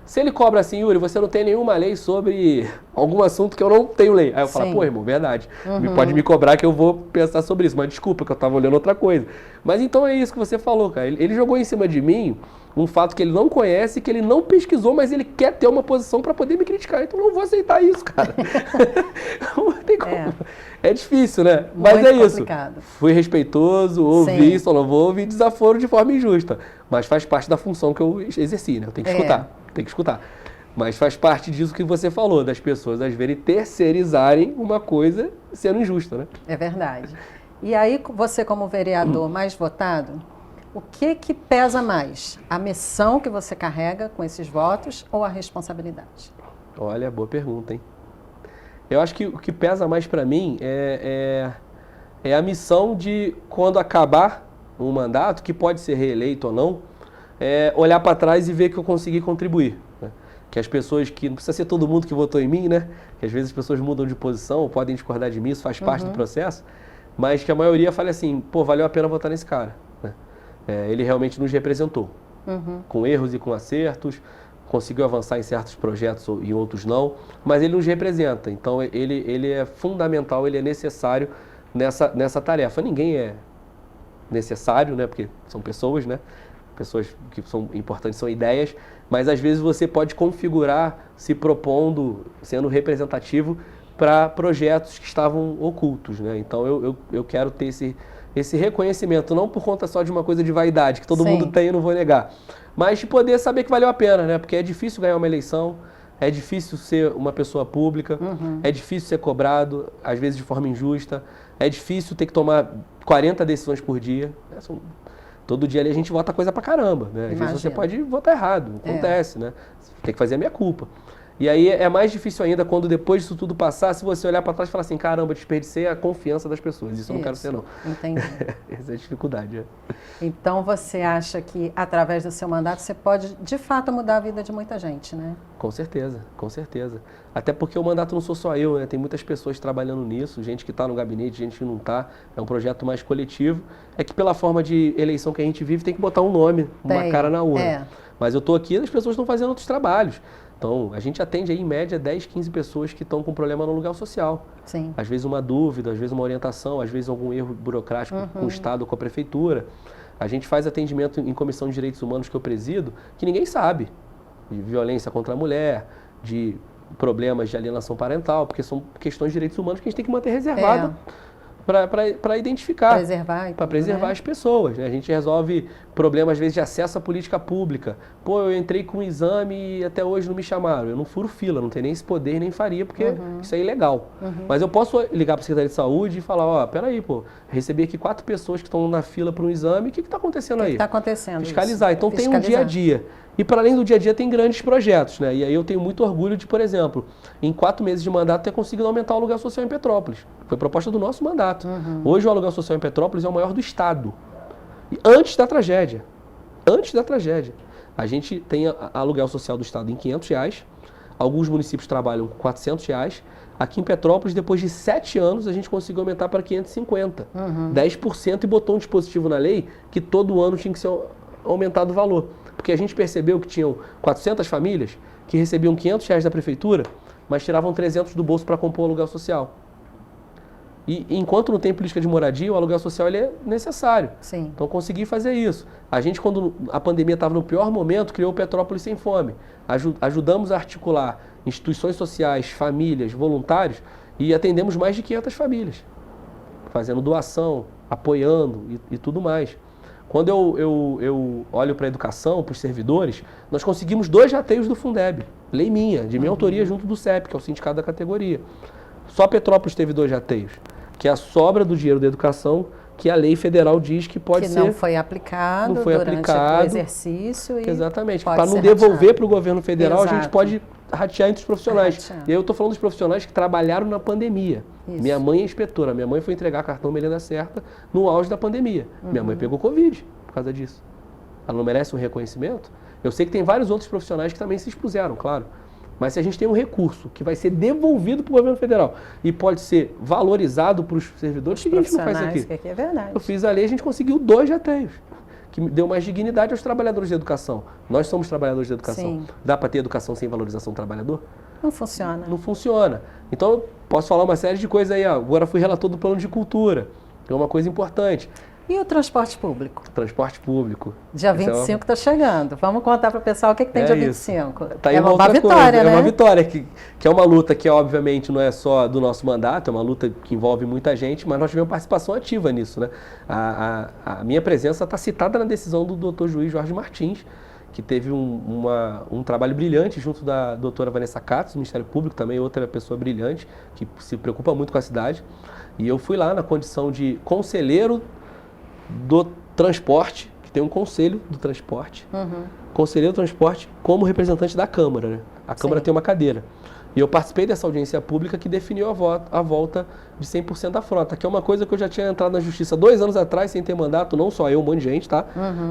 se ele cobra assim, Yuri, você não tem nenhuma lei sobre algum assunto que eu não tenho lei. Aí eu falo, pô, irmão, verdade. Pode me cobrar que eu vou pensar sobre isso. Mas desculpa que eu estava olhando outra coisa. Mas então é isso que você falou, cara. Ele jogou em cima de mim um fato que ele não conhece, que ele não pesquisou, mas ele quer ter uma posição para poder me criticar. Então eu não vou aceitar isso, cara. Não tem como. É difícil, né? Mas muito é isso. Complicado. Fui respeitoso, ouvi isso, não vou ouvir desaforo de forma injusta. Mas faz parte da função que eu exerci, né? Eu tenho que escutar. Tem que escutar. Mas faz parte disso que você falou, das pessoas às vezes terceirizarem uma coisa sendo injusta, né? É verdade. E aí, você como vereador mais votado, o que pesa mais? A missão que você carrega com esses votos ou a responsabilidade? Olha, boa pergunta, hein? Eu acho que o que pesa mais para mim é a missão de, quando acabar um mandato, que pode ser reeleito ou não, olhar para trás e ver que eu consegui contribuir. Né? Que as pessoas, que não precisa ser todo mundo que votou em mim, né? Que às vezes as pessoas mudam de posição, podem discordar de mim, isso faz parte do processo, mas que a maioria fale assim, pô, valeu a pena votar nesse cara. Né? Ele realmente nos representou, com erros e com acertos, conseguiu avançar em certos projetos e em outros não, mas ele nos representa, então ele é fundamental, ele é necessário nessa tarefa. Ninguém é necessário, né, porque são pessoas, né, pessoas que são importantes, são ideias, mas às vezes você pode configurar se propondo, sendo representativo para projetos que estavam ocultos, né? Então eu quero ter esse reconhecimento, não por conta só de uma coisa de vaidade, que todo mundo tem, eu não vou negar, mas de poder saber que valeu a pena, né? Porque é difícil ganhar uma eleição, é difícil ser uma pessoa pública, é difícil ser cobrado, às vezes de forma injusta, é difícil ter que tomar 40 decisões por dia. Todo dia ali a gente vota coisa pra caramba, né? Às vezes você pode votar errado, acontece, né? Tem que fazer a minha culpa. E aí é mais difícil ainda quando depois disso tudo passar, se você olhar para trás e falar assim, caramba, eu desperdicei a confiança das pessoas. Isso eu não quero ser, não. Entendi. Essa é a dificuldade. Então você acha que através do seu mandato você pode de fato mudar a vida de muita gente, né? Com certeza, com certeza. Até porque o mandato não sou só eu, né? Tem muitas pessoas trabalhando nisso, gente que está no gabinete, gente que não está. É um projeto mais coletivo. É que pela forma de eleição que a gente vive, tem que botar um nome, uma cara na urna. Mas eu estou aqui e as pessoas estão fazendo outros trabalhos. Então, a gente atende aí, em média, 10, 15 pessoas que estão com problema no aluguel social. Sim. Às vezes uma dúvida, às vezes uma orientação, às vezes algum erro burocrático com o Estado ou com a Prefeitura. A gente faz atendimento em Comissão de Direitos Humanos que eu presido, que ninguém sabe. De violência contra a mulher, de problemas de alienação parental, porque são questões de direitos humanos que a gente tem que manter reservado para identificar, para preservar as pessoas. Né? A gente resolve problemas, às vezes, de acesso à política pública. Pô, eu entrei com um exame e até hoje não me chamaram. Eu não furo fila, não tenho nem esse poder, nem faria, porque isso é ilegal. Mas eu posso ligar para a Secretaria de Saúde e falar, ó, peraí, pô, recebi aqui 4 pessoas que estão na fila para um exame, o que está acontecendo aí? O que está acontecendo? Fiscalizar. Então tem um dia a dia. E para além do dia a dia tem grandes projetos, né? E aí eu tenho muito orgulho de, por exemplo, em 4 meses de mandato ter conseguido aumentar o aluguel social em Petrópolis. Foi proposta do nosso mandato. Hoje o aluguel social em Petrópolis é o maior do estado. E antes da tragédia. Antes da tragédia. A gente tem aluguel social do estado em R$500. Alguns municípios trabalham com R$400. Aqui em Petrópolis, depois de 7 anos, a gente conseguiu aumentar para 550. 10% e botou um dispositivo na lei que todo ano tinha que ser aumentado o valor. Porque a gente percebeu que tinham 400 famílias que recebiam R$500 da prefeitura, mas tiravam 300 do bolso para compor o aluguel social. E enquanto não tem política de moradia, o aluguel social ele é necessário. Sim. Então consegui fazer isso. A gente, quando a pandemia estava no pior momento, criou o Petrópolis Sem Fome. Ajudamos a articular instituições sociais, famílias, voluntários e atendemos mais de 500 famílias, fazendo doação, apoiando e tudo mais. Quando eu olho para a educação, para os servidores, nós conseguimos 2 rateios do Fundeb. Lei minha, de minha autoria, junto do CEP, que é o sindicato da categoria. Só Petrópolis teve 2 rateios, que é a sobra do dinheiro da educação, que a lei federal diz que pode ser... Que não foi aplicado durante o exercício. Exatamente. Para não devolver para o governo federal, a gente pode ratear entre os profissionais. E aí eu estou falando dos profissionais que trabalharam na pandemia. Isso. Minha mãe é inspetora. Minha mãe foi entregar cartão Melenda Certa no auge da pandemia. Minha mãe pegou Covid por causa disso. Ela não merece um reconhecimento? Eu sei que tem vários outros profissionais que também se expuseram, claro. Mas se a gente tem um recurso que vai ser devolvido para o governo federal e pode ser valorizado para os servidores, o que a gente não faz aqui? Que aqui é verdade. Eu fiz a lei, a gente conseguiu 2 rateios, que deu mais dignidade aos trabalhadores de educação. Nós somos trabalhadores de educação. Sim. Dá para ter educação sem valorização do trabalhador? Não funciona. Não funciona. Então, eu posso falar uma série de coisas aí. Agora fui relator do plano de cultura, que é uma coisa importante. E o transporte público? Transporte público. Dia 25 está chegando. Vamos contar para o pessoal o que tem dia 25. Tá aí uma vitória, né? É uma vitória, que é uma luta que, obviamente, não é só do nosso mandato, é uma luta que envolve muita gente, mas nós tivemos participação ativa nisso, né? A minha presença está citada na decisão do Dr. Juiz Jorge Martins, que teve um trabalho brilhante junto da doutora Vanessa Katz, do Ministério Público, também outra pessoa brilhante, que se preocupa muito com a cidade. E eu fui lá na condição de conselheiro do transporte, que tem um conselho do transporte, conselheiro do transporte como representante da Câmara, né? A Câmara tem uma cadeira. E eu participei dessa audiência pública que definiu a volta de 100% da frota, que é uma coisa que eu já tinha entrado na Justiça 2 anos atrás, sem ter mandato, não só eu, um monte de gente, tá?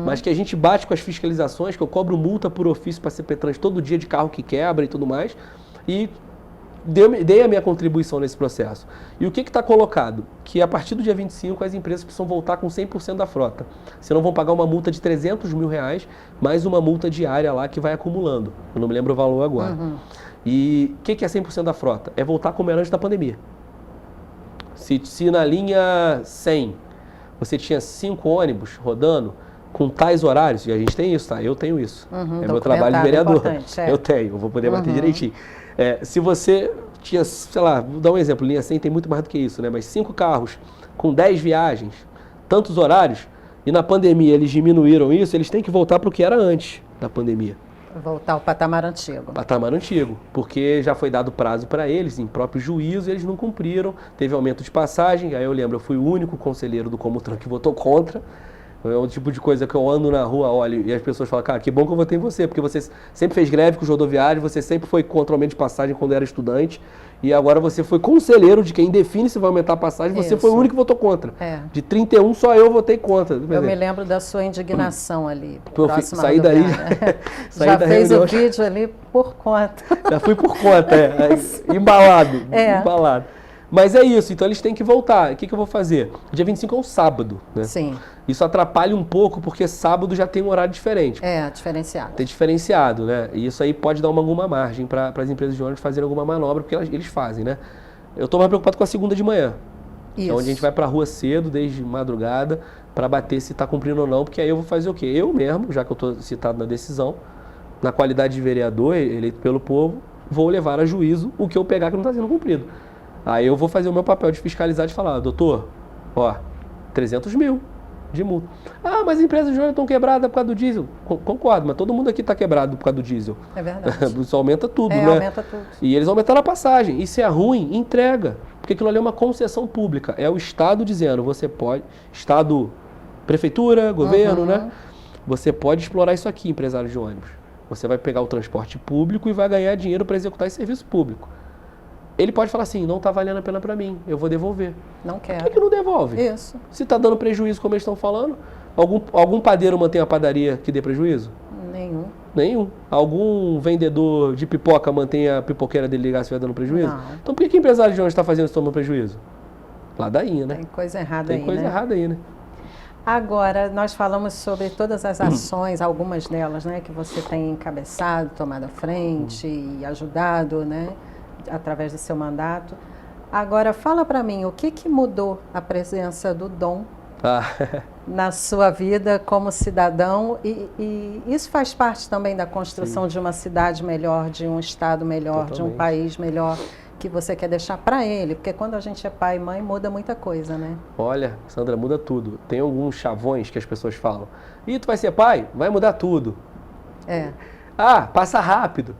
Mas que a gente bate com as fiscalizações, que eu cobro multa por ofício para a CPTrans todo dia de carro que quebra e tudo mais, e dei a minha contribuição nesse processo. E o que está colocado? Que a partir do dia 25 as empresas precisam voltar com 100% da frota. Senão vão pagar uma multa de R$300 mil, mais uma multa diária lá que vai acumulando. Eu não me lembro o valor agora. E o que é 100% da frota? É voltar como era antes da pandemia. Se na linha 100 você tinha 5 ônibus rodando com tais horários, e a gente tem isso, tá? Eu tenho isso. É meu trabalho de vereador. Eu tenho, eu vou poder bater direitinho. Se você tinha, sei lá, vou dar um exemplo, linha 100 tem muito mais do que isso, né? Mas 5 carros com 10 viagens, tantos horários, e na pandemia eles diminuíram isso, eles têm que voltar para o que era antes da pandemia. Voltar ao patamar antigo. Patamar antigo, porque já foi dado prazo para eles, em próprio juízo, eles não cumpriram, teve aumento de passagem, aí eu lembro, eu fui o único conselheiro do Comutran que votou contra. É um tipo de coisa que eu ando na rua, olho, e as pessoas falam, cara, que bom que eu votei em você, porque você sempre fez greve com os rodoviários, você sempre foi contra o aumento de passagem quando era estudante, e agora você foi conselheiro de quem define se vai aumentar a passagem, você foi o único que votou contra. De 31, só eu votei contra. Eu me lembro da sua indignação ali. Saí daí, já fez o vídeo ali por conta. Já fui por conta, embalado. Mas é isso, então eles têm que voltar. O que eu vou fazer? Dia 25 é um sábado, né? Sim. Isso atrapalha um pouco, porque sábado já tem um horário diferente. Diferenciado. Tem diferenciado, né? E isso aí pode dar alguma margem para as empresas de ônibus fazerem alguma manobra, porque eles fazem, né? Eu estou mais preocupado com a segunda de manhã. Isso. Onde a gente vai para a rua cedo, desde madrugada, para bater se está cumprindo ou não, porque aí eu vou fazer o quê? Eu mesmo, já que eu estou citado na decisão, na qualidade de vereador eleito pelo povo, vou levar a juízo o que eu pegar que não está sendo cumprido. Aí eu vou fazer o meu papel de fiscalizar, de falar, doutor, 300 mil de multa. Ah, mas as empresas de ônibus estão quebradas por causa do diesel. Concordo, mas todo mundo aqui está quebrado por causa do diesel. É verdade. Isso aumenta tudo, né? Aumenta tudo. E eles aumentaram a passagem. E se é ruim, entrega. Porque aquilo ali é uma concessão pública. É o Estado dizendo, você pode... Estado, prefeitura, governo, né? Você pode explorar isso aqui, empresário de ônibus. Você vai pegar o transporte público e vai ganhar dinheiro para executar esse serviço público. Ele pode falar assim, não está valendo a pena para mim, eu vou devolver. Não quero. Por que não devolve? Isso. Se está dando prejuízo, como eles estão falando, algum padeiro mantém a padaria que dê prejuízo? Nenhum. Algum vendedor de pipoca mantém a pipoqueira dele ligar se estiver dando prejuízo? Não. Então por que o empresário de ônibus está fazendo isso tomando prejuízo? Ladainha, né? Tem coisa errada aí, né? Tem coisa errada aí, né? Agora, nós falamos sobre todas as ações, algumas delas, né, que você tem encabeçado, tomado à frente e ajudado, né, através do seu mandato. Agora, fala para mim, o que mudou a presença do Dom na sua vida como cidadão? E isso faz parte também da construção de uma cidade melhor, de um estado melhor, de um país melhor, que você quer deixar para ele? Porque quando a gente é pai e mãe, muda muita coisa, né? Olha, Sandra, muda tudo. Tem alguns chavões que as pessoas falam. Ih, tu vai ser pai? Vai mudar tudo. Passa rápido.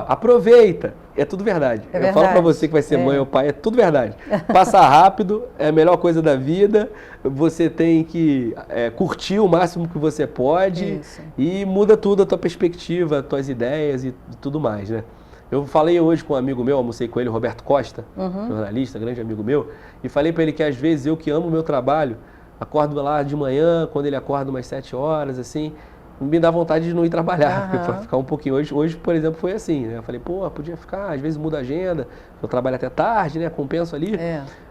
Aproveita. É tudo verdade. Eu falo pra você que vai ser mãe ou pai, é tudo verdade. Passa rápido, é a melhor coisa da vida. Você tem que curtir o máximo que você pode. Isso. E muda tudo, a tua perspectiva, as tuas ideias e tudo mais, né? Eu falei hoje com um amigo meu, almocei com ele, Roberto Costa, jornalista, grande amigo meu, e falei para ele que às vezes eu que amo o meu trabalho, acordo lá de manhã, quando ele acorda umas 7 horas, assim, me dá vontade de não ir trabalhar, para ficar um pouquinho. Hoje, por exemplo, foi assim, né? Eu falei, podia ficar, às vezes muda a agenda, eu trabalho até tarde, né? Compenso ali.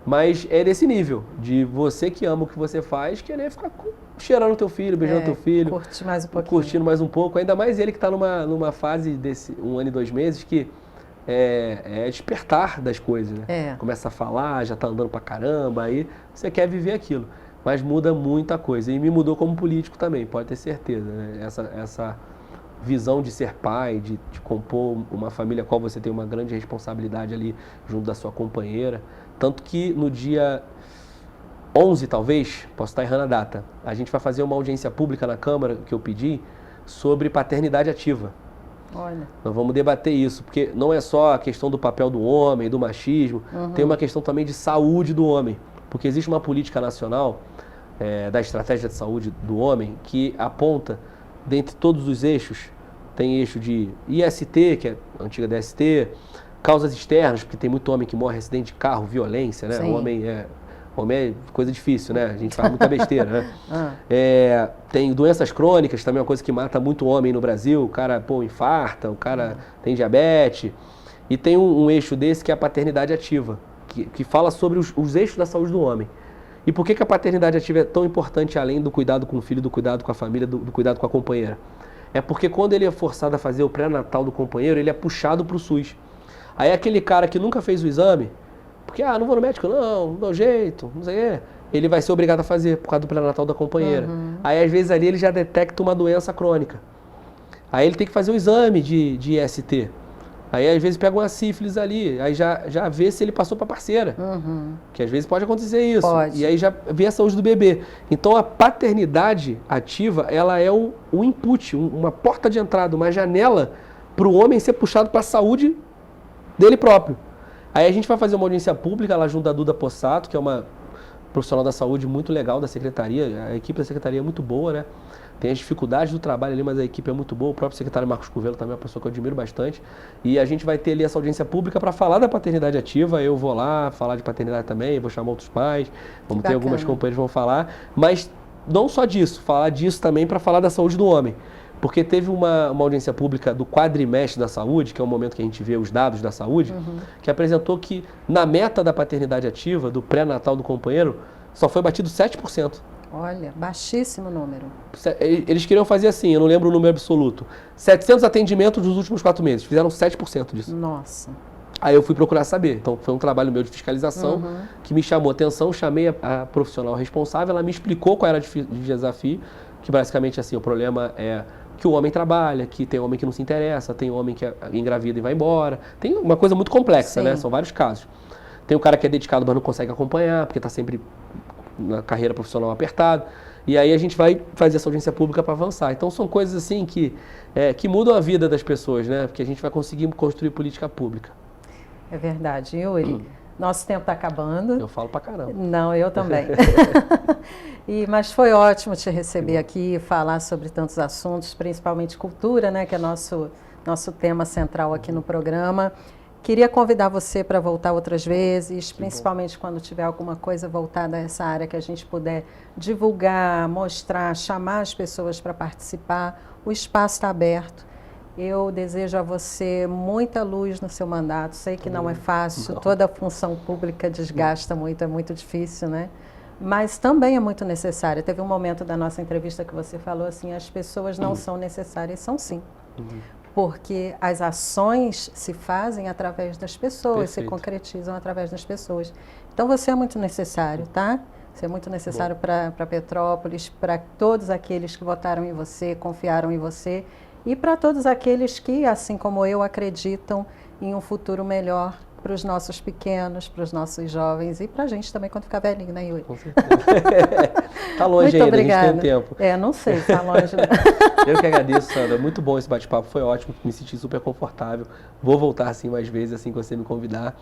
Mas é desse nível, de você que ama o que você faz, querer ficar cheirando teu filho, beijando teu filho. Curtir mais um pouquinho. Curtindo mais um pouco, ainda mais ele que está numa fase desse 1 ano e 2 meses que é despertar das coisas, né? Começa a falar, já está andando pra caramba, aí você quer viver aquilo. Mas muda muita coisa. E me mudou como político também, pode ter certeza, né? Essa visão de ser pai, de compor uma família a qual você tem uma grande responsabilidade ali junto da sua companheira. Tanto que no dia 11, talvez, posso estar errando a data, a gente vai fazer uma audiência pública na Câmara, que eu pedi, sobre paternidade ativa. Olha. Nós vamos debater isso, porque não é só a questão do papel do homem, do machismo, tem uma questão também de saúde do homem. Porque existe uma política nacional da estratégia de saúde do homem que aponta, dentre todos os eixos, tem eixo de IST, que é a antiga DST, causas externas, porque tem muito homem que morre em acidente de carro, violência, né? O homem é coisa difícil, né? A gente faz muita besteira, né? Tem doenças crônicas, também é uma coisa que mata muito homem no Brasil. O cara, infarta, o cara tem diabetes. E tem um eixo desse que é a paternidade ativa, que fala sobre os eixos da saúde do homem. E por que a paternidade ativa é tão importante, além do cuidado com o filho, do cuidado com a família, do cuidado com a companheira? É porque quando ele é forçado a fazer o pré-natal do companheiro, ele é puxado para o SUS. Aí aquele cara que nunca fez o exame, porque, não vou no médico, não dá jeito, não sei o quê, ele vai ser obrigado a fazer por causa do pré-natal da companheira. Aí às vezes ali ele já detecta uma doença crônica. Aí ele tem que fazer o exame de IST. Aí às vezes pega uma sífilis ali, aí já vê se ele passou para parceira. Que às vezes pode acontecer isso. Pode. E aí já vê a saúde do bebê. Então a paternidade ativa, ela é o input, uma porta de entrada, uma janela para o homem ser puxado para a saúde dele próprio. Aí a gente vai fazer uma audiência pública lá junto da Duda Possato, que é uma profissional da saúde muito legal da secretaria. A equipe da secretaria é muito boa, né? Tem as dificuldades do trabalho ali, mas a equipe é muito boa. O próprio secretário Marcos Curvelo também é uma pessoa que eu admiro bastante. E a gente vai ter ali essa audiência pública para falar da paternidade ativa. Eu vou lá falar de paternidade também, vou chamar outros pais, vamos ter algumas companheiras que vão falar. Mas não só disso, falar disso também para falar da saúde do homem. Porque teve uma audiência pública do quadrimestre da saúde, que é o momento que a gente vê os dados da saúde, que apresentou que na meta da paternidade ativa, do pré-natal do companheiro, só foi batido 7%. Olha, baixíssimo número. Eles queriam fazer assim, eu não lembro o número absoluto, 700 atendimentos nos últimos 4 meses, fizeram 7% disso. Nossa. Aí eu fui procurar saber, então foi um trabalho meu de fiscalização que me chamou a atenção, chamei a profissional responsável, ela me explicou qual era o desafio, que basicamente assim, o problema é que o homem trabalha, que tem homem que não se interessa, tem homem que é engravida e vai embora, tem uma coisa muito complexa, né? São vários casos. Tem o cara que é dedicado, mas não consegue acompanhar, porque está sempre na carreira profissional apertada. E aí a gente vai fazer essa audiência pública para avançar. Então são coisas assim que mudam a vida das pessoas, né? Porque a gente vai conseguir construir política pública. É verdade, Yuri. Nosso tempo está acabando. Eu falo pra caramba. Não, eu também. Mas foi ótimo te receber aqui, falar sobre tantos assuntos, principalmente cultura, né? Que é nosso tema central aqui no programa. Queria convidar você para voltar outras vezes, principalmente quando tiver alguma coisa voltada a essa área que a gente puder divulgar, mostrar, chamar as pessoas para participar. O espaço está aberto. Eu desejo a você muita luz no seu mandato. Sei que não é fácil, toda a função pública desgasta muito, é muito difícil, né? Mas também é muito necessária. Teve um momento da nossa entrevista que você falou assim, as pessoas não são necessárias, são sim. Porque as ações se fazem através das pessoas, se concretizam através das pessoas. Então você é muito necessário, tá? Você é muito necessário para Petrópolis, para todos aqueles que votaram em você, confiaram em você, e para todos aqueles que, assim como eu, acreditam em um futuro melhor para os nossos pequenos, para os nossos jovens e para a gente também quando ficar velhinho, né, Yuri? Com certeza. Tá longe muito ainda, obrigada. A gente tem tempo. Não sei, tá longe. Eu que agradeço, Sandra. Muito bom esse bate-papo, foi ótimo, me senti super confortável. Vou voltar assim mais vezes, assim que você me convidar.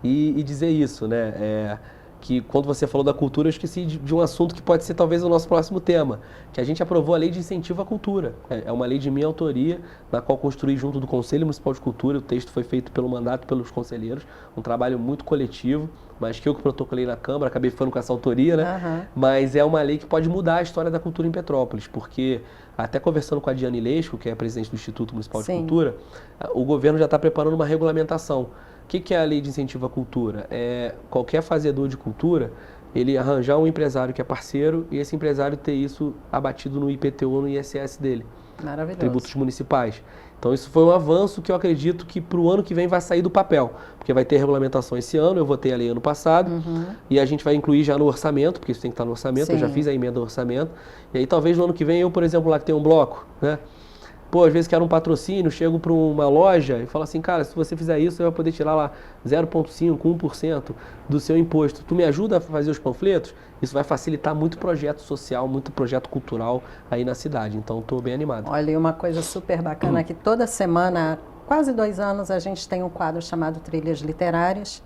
E dizer isso, né? Que quando você falou da cultura, eu esqueci de um assunto que pode ser talvez o nosso próximo tema, que a gente aprovou a Lei de Incentivo à Cultura. É uma lei de minha autoria, na qual construí junto do Conselho Municipal de Cultura. O texto foi feito pelo mandato pelos conselheiros, um trabalho muito coletivo, mas que eu que protocolei na Câmara, acabei ficando com essa autoria, né? Mas é uma lei que pode mudar a história da cultura em Petrópolis, porque até conversando com a Diane Leisco, que é a presidente do Instituto Municipal de Cultura, o governo já está preparando uma regulamentação. O que é a Lei de Incentivo à Cultura? Qualquer fazedor de cultura, ele arranjar um empresário que é parceiro e esse empresário ter isso abatido no IPTU ou no ISS dele. Maravilhoso. Tributos municipais. Então isso foi um avanço que eu acredito que para o ano que vem vai sair do papel, porque vai ter regulamentação esse ano, eu votei a lei ano passado, e a gente vai incluir já no orçamento, porque isso tem que estar no orçamento, eu já fiz a emenda do orçamento, e aí talvez no ano que vem eu, por exemplo, lá que tem um bloco, né? Pô, às vezes quero um patrocínio, chego para uma loja e falo assim, cara, se você fizer isso, você vai poder tirar lá 0,5%, 1% do seu imposto. Tu me ajuda a fazer os panfletos? Isso vai facilitar muito projeto social, muito projeto cultural aí na cidade. Então, estou bem animado. Olha, e uma coisa super bacana que toda semana, há quase 2 anos, a gente tem um quadro chamado Trilhas Literárias,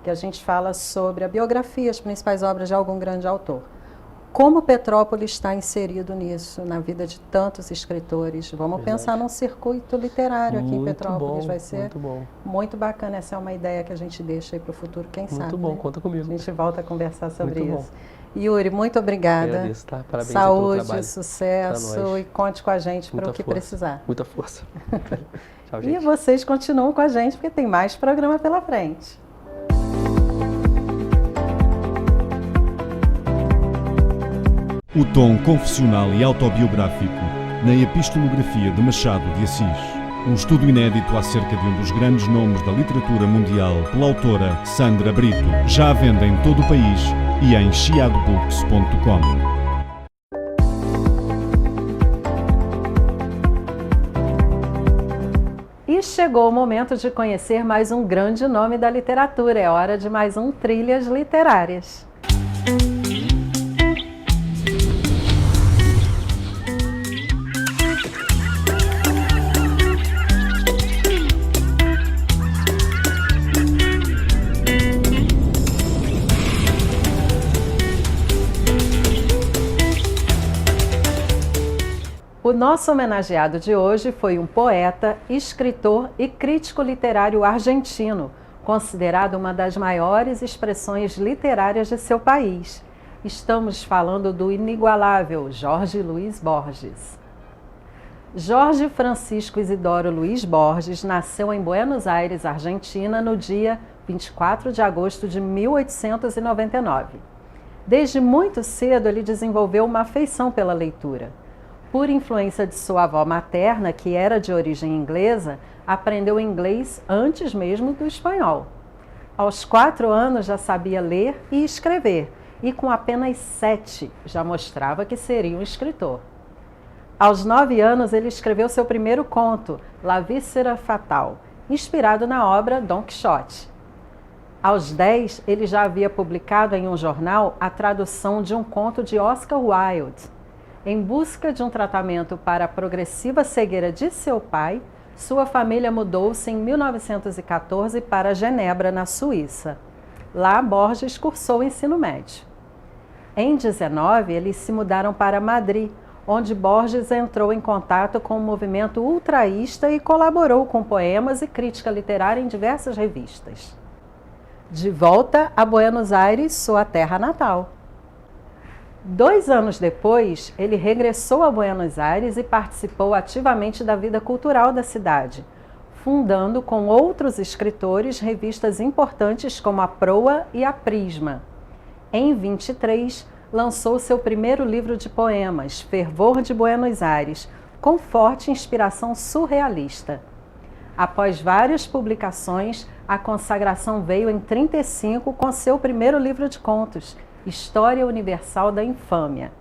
que a gente fala sobre a biografia, as principais obras de algum grande autor. Como Petrópolis está inserido nisso, na vida de tantos escritores? Vamos pensar num circuito literário aqui em Petrópolis. Vai ser muito bacana. Essa é uma ideia que a gente deixa aí para o futuro, quem sabe. Muito bom, conta comigo. A gente volta a conversar sobre muito isso. Yuri, muito obrigada. Agradeço, tá? Parabéns Saúde, pelo sucesso e conte com a gente para o que precisar. Muita força. Tchau, gente. E vocês continuam com a gente porque tem mais programa pela frente. O tom confessional e autobiográfico na epistolografia de Machado de Assis. Um estudo inédito acerca de um dos grandes nomes da literatura mundial pela autora Sandra Brito. Já à venda em todo o país e em chiadobooks.com. E chegou o momento de conhecer mais um grande nome da literatura. É hora de mais um Trilhas Literárias. O nosso homenageado de hoje foi um poeta, escritor e crítico literário argentino, considerado uma das maiores expressões literárias de seu país. Estamos falando do inigualável Jorge Luis Borges. Jorge Francisco Isidoro Luis Borges nasceu em Buenos Aires, Argentina, no dia 24 de agosto de 1899. Desde muito cedo, ele desenvolveu uma afeição pela leitura. Por influência de sua avó materna, que era de origem inglesa, aprendeu inglês antes mesmo do espanhol. Aos 4 anos já sabia ler e escrever, e com apenas 7 já mostrava que seria um escritor. Aos 9 anos ele escreveu seu primeiro conto, La Víscera Fatal, inspirado na obra Dom Quixote. Aos 10 ele já havia publicado em um jornal a tradução de um conto de Oscar Wilde. Em busca de um tratamento para a progressiva cegueira de seu pai, sua família mudou-se em 1914 para Genebra, na Suíça. Lá, Borges cursou o ensino médio. Em 19, eles se mudaram para Madrid, onde Borges entrou em contato com o movimento ultraísta e colaborou com poemas e crítica literária em diversas revistas. De volta a Buenos Aires, sua terra natal. 2 anos depois, ele regressou a Buenos Aires e participou ativamente da vida cultural da cidade, fundando com outros escritores revistas importantes como a Proa e a Prisma. Em 23, lançou seu primeiro livro de poemas, Fervor de Buenos Aires, com forte inspiração surrealista. Após várias publicações, a consagração veio em 35 com seu primeiro livro de contos, História Universal da Infâmia.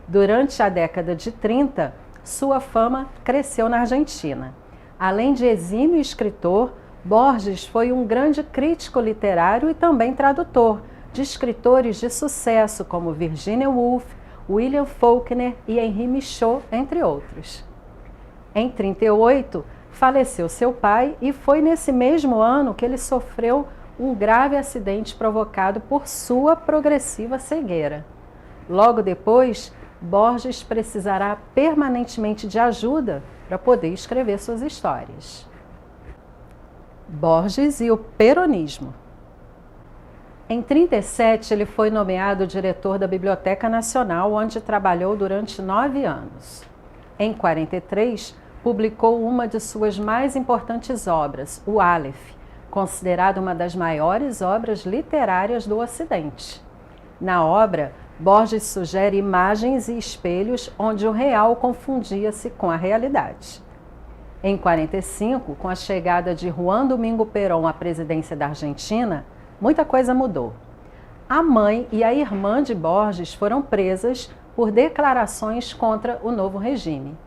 Durante a década de 30, sua fama cresceu na Argentina. Além de exímio escritor, Borges foi um grande crítico literário e também tradutor de escritores de sucesso como Virginia Woolf, William Faulkner e Henri Michaud, entre outros. Em 38, faleceu seu pai e foi nesse mesmo ano que ele sofreu um grave acidente provocado por sua progressiva cegueira. Logo depois, Borges precisará permanentemente de ajuda para poder escrever suas histórias. Borges e o peronismo. Em 37, ele foi nomeado diretor da Biblioteca Nacional, onde trabalhou durante 9 anos. Em 43, publicou uma de suas mais importantes obras, o Aleph, considerada uma das maiores obras literárias do Ocidente. Na obra, Borges sugere imagens e espelhos onde o real confundia-se com a realidade. Em 45, com a chegada de Juan Domingo Perón à presidência da Argentina, muita coisa mudou. A mãe e a irmã de Borges foram presas por declarações contra o novo regime.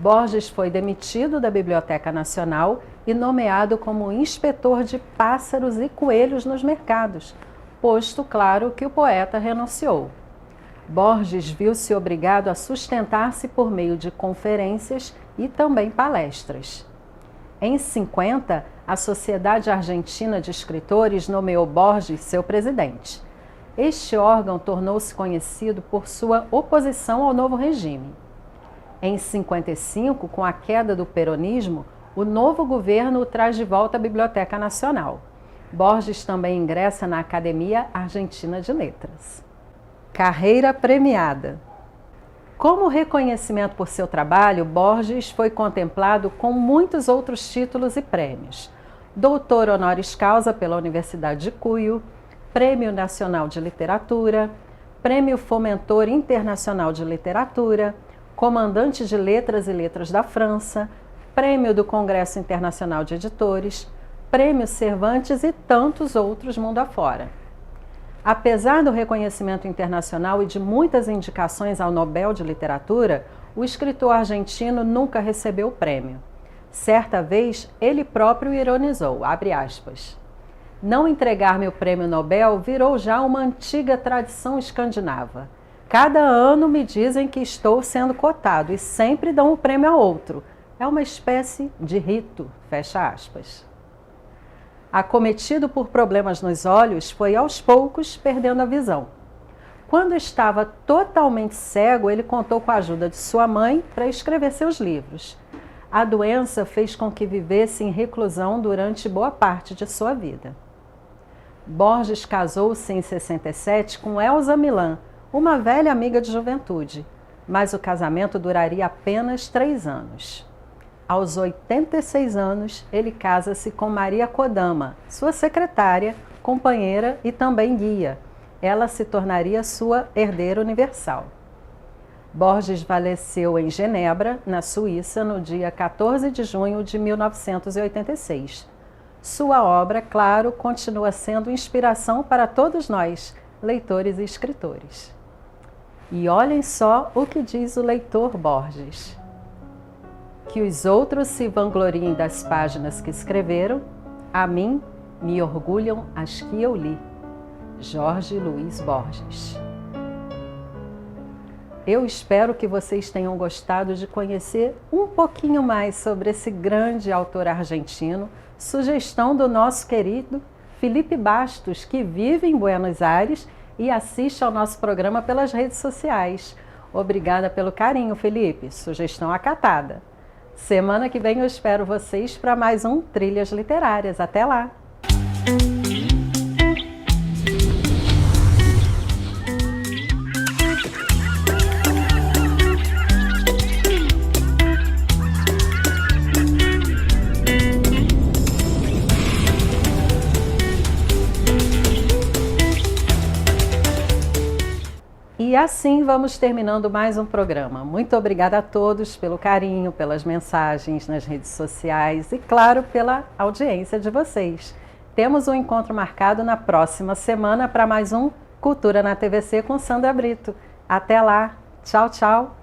Borges foi demitido da Biblioteca Nacional e nomeado como inspetor de pássaros e coelhos nos mercados, posto claro que o poeta renunciou. Borges viu-se obrigado a sustentar-se por meio de conferências e também palestras. Em 50, a Sociedade Argentina de Escritores nomeou Borges seu presidente. Este órgão tornou-se conhecido por sua oposição ao novo regime. Em 55, com a queda do peronismo, o novo governo o traz de volta à Biblioteca Nacional. Borges também ingressa na Academia Argentina de Letras. Carreira premiada. Como reconhecimento por seu trabalho, Borges foi contemplado com muitos outros títulos e prêmios. Doutor honoris causa pela Universidade de Cuyo, Prêmio Nacional de Literatura, Prêmio Fomentor Internacional de Literatura, Comandante de Letras e Letras da França, Prêmio do Congresso Internacional de Editores, Prêmio Cervantes e tantos outros mundo afora. Apesar do reconhecimento internacional e de muitas indicações ao Nobel de Literatura, o escritor argentino nunca recebeu o prêmio. Certa vez, ele próprio ironizou, abre aspas, "Não entregar-me o prêmio Nobel virou já uma antiga tradição escandinava. Cada ano me dizem que estou sendo cotado e sempre dão o prêmio a outro. É uma espécie de rito", fecha aspas. Acometido por problemas nos olhos, foi aos poucos perdendo a visão. Quando estava totalmente cego, ele contou com a ajuda de sua mãe para escrever seus livros. A doença fez com que vivesse em reclusão durante boa parte de sua vida. Borges casou-se em 67 com Elza Millan, uma velha amiga de juventude, mas o casamento duraria apenas 3 anos. Aos 86 anos, ele casa-se com Maria Kodama, sua secretária, companheira e também guia. Ela se tornaria sua herdeira universal. Borges faleceu em Genebra, na Suíça, no dia 14 de junho de 1986. Sua obra, claro, continua sendo inspiração para todos nós, leitores e escritores. E olhem só o que diz o leitor Borges. Que os outros se vangloriem das páginas que escreveram, a mim me orgulham as que eu li. Jorge Luiz Borges. Eu espero que vocês tenham gostado de conhecer um pouquinho mais sobre esse grande autor argentino, sugestão do nosso querido Felipe Bastos, que vive em Buenos Aires e assiste ao nosso programa pelas redes sociais. Obrigada pelo carinho, Felipe. Sugestão acatada. Semana que vem eu espero vocês para mais um Trilhas Literárias. Até lá! E assim vamos terminando mais um programa. Muito obrigada a todos pelo carinho, pelas mensagens nas redes sociais e, claro, pela audiência de vocês. Temos um encontro marcado na próxima semana para mais um Cultura na TVC com Sandra Brito. Até lá. Tchau, tchau.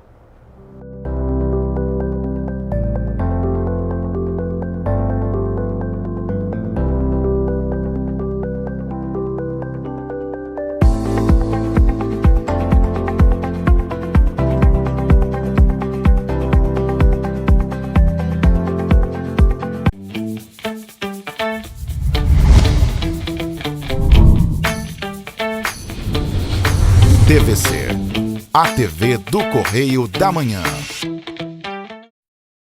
TVC, a TV do Correio da Manhã.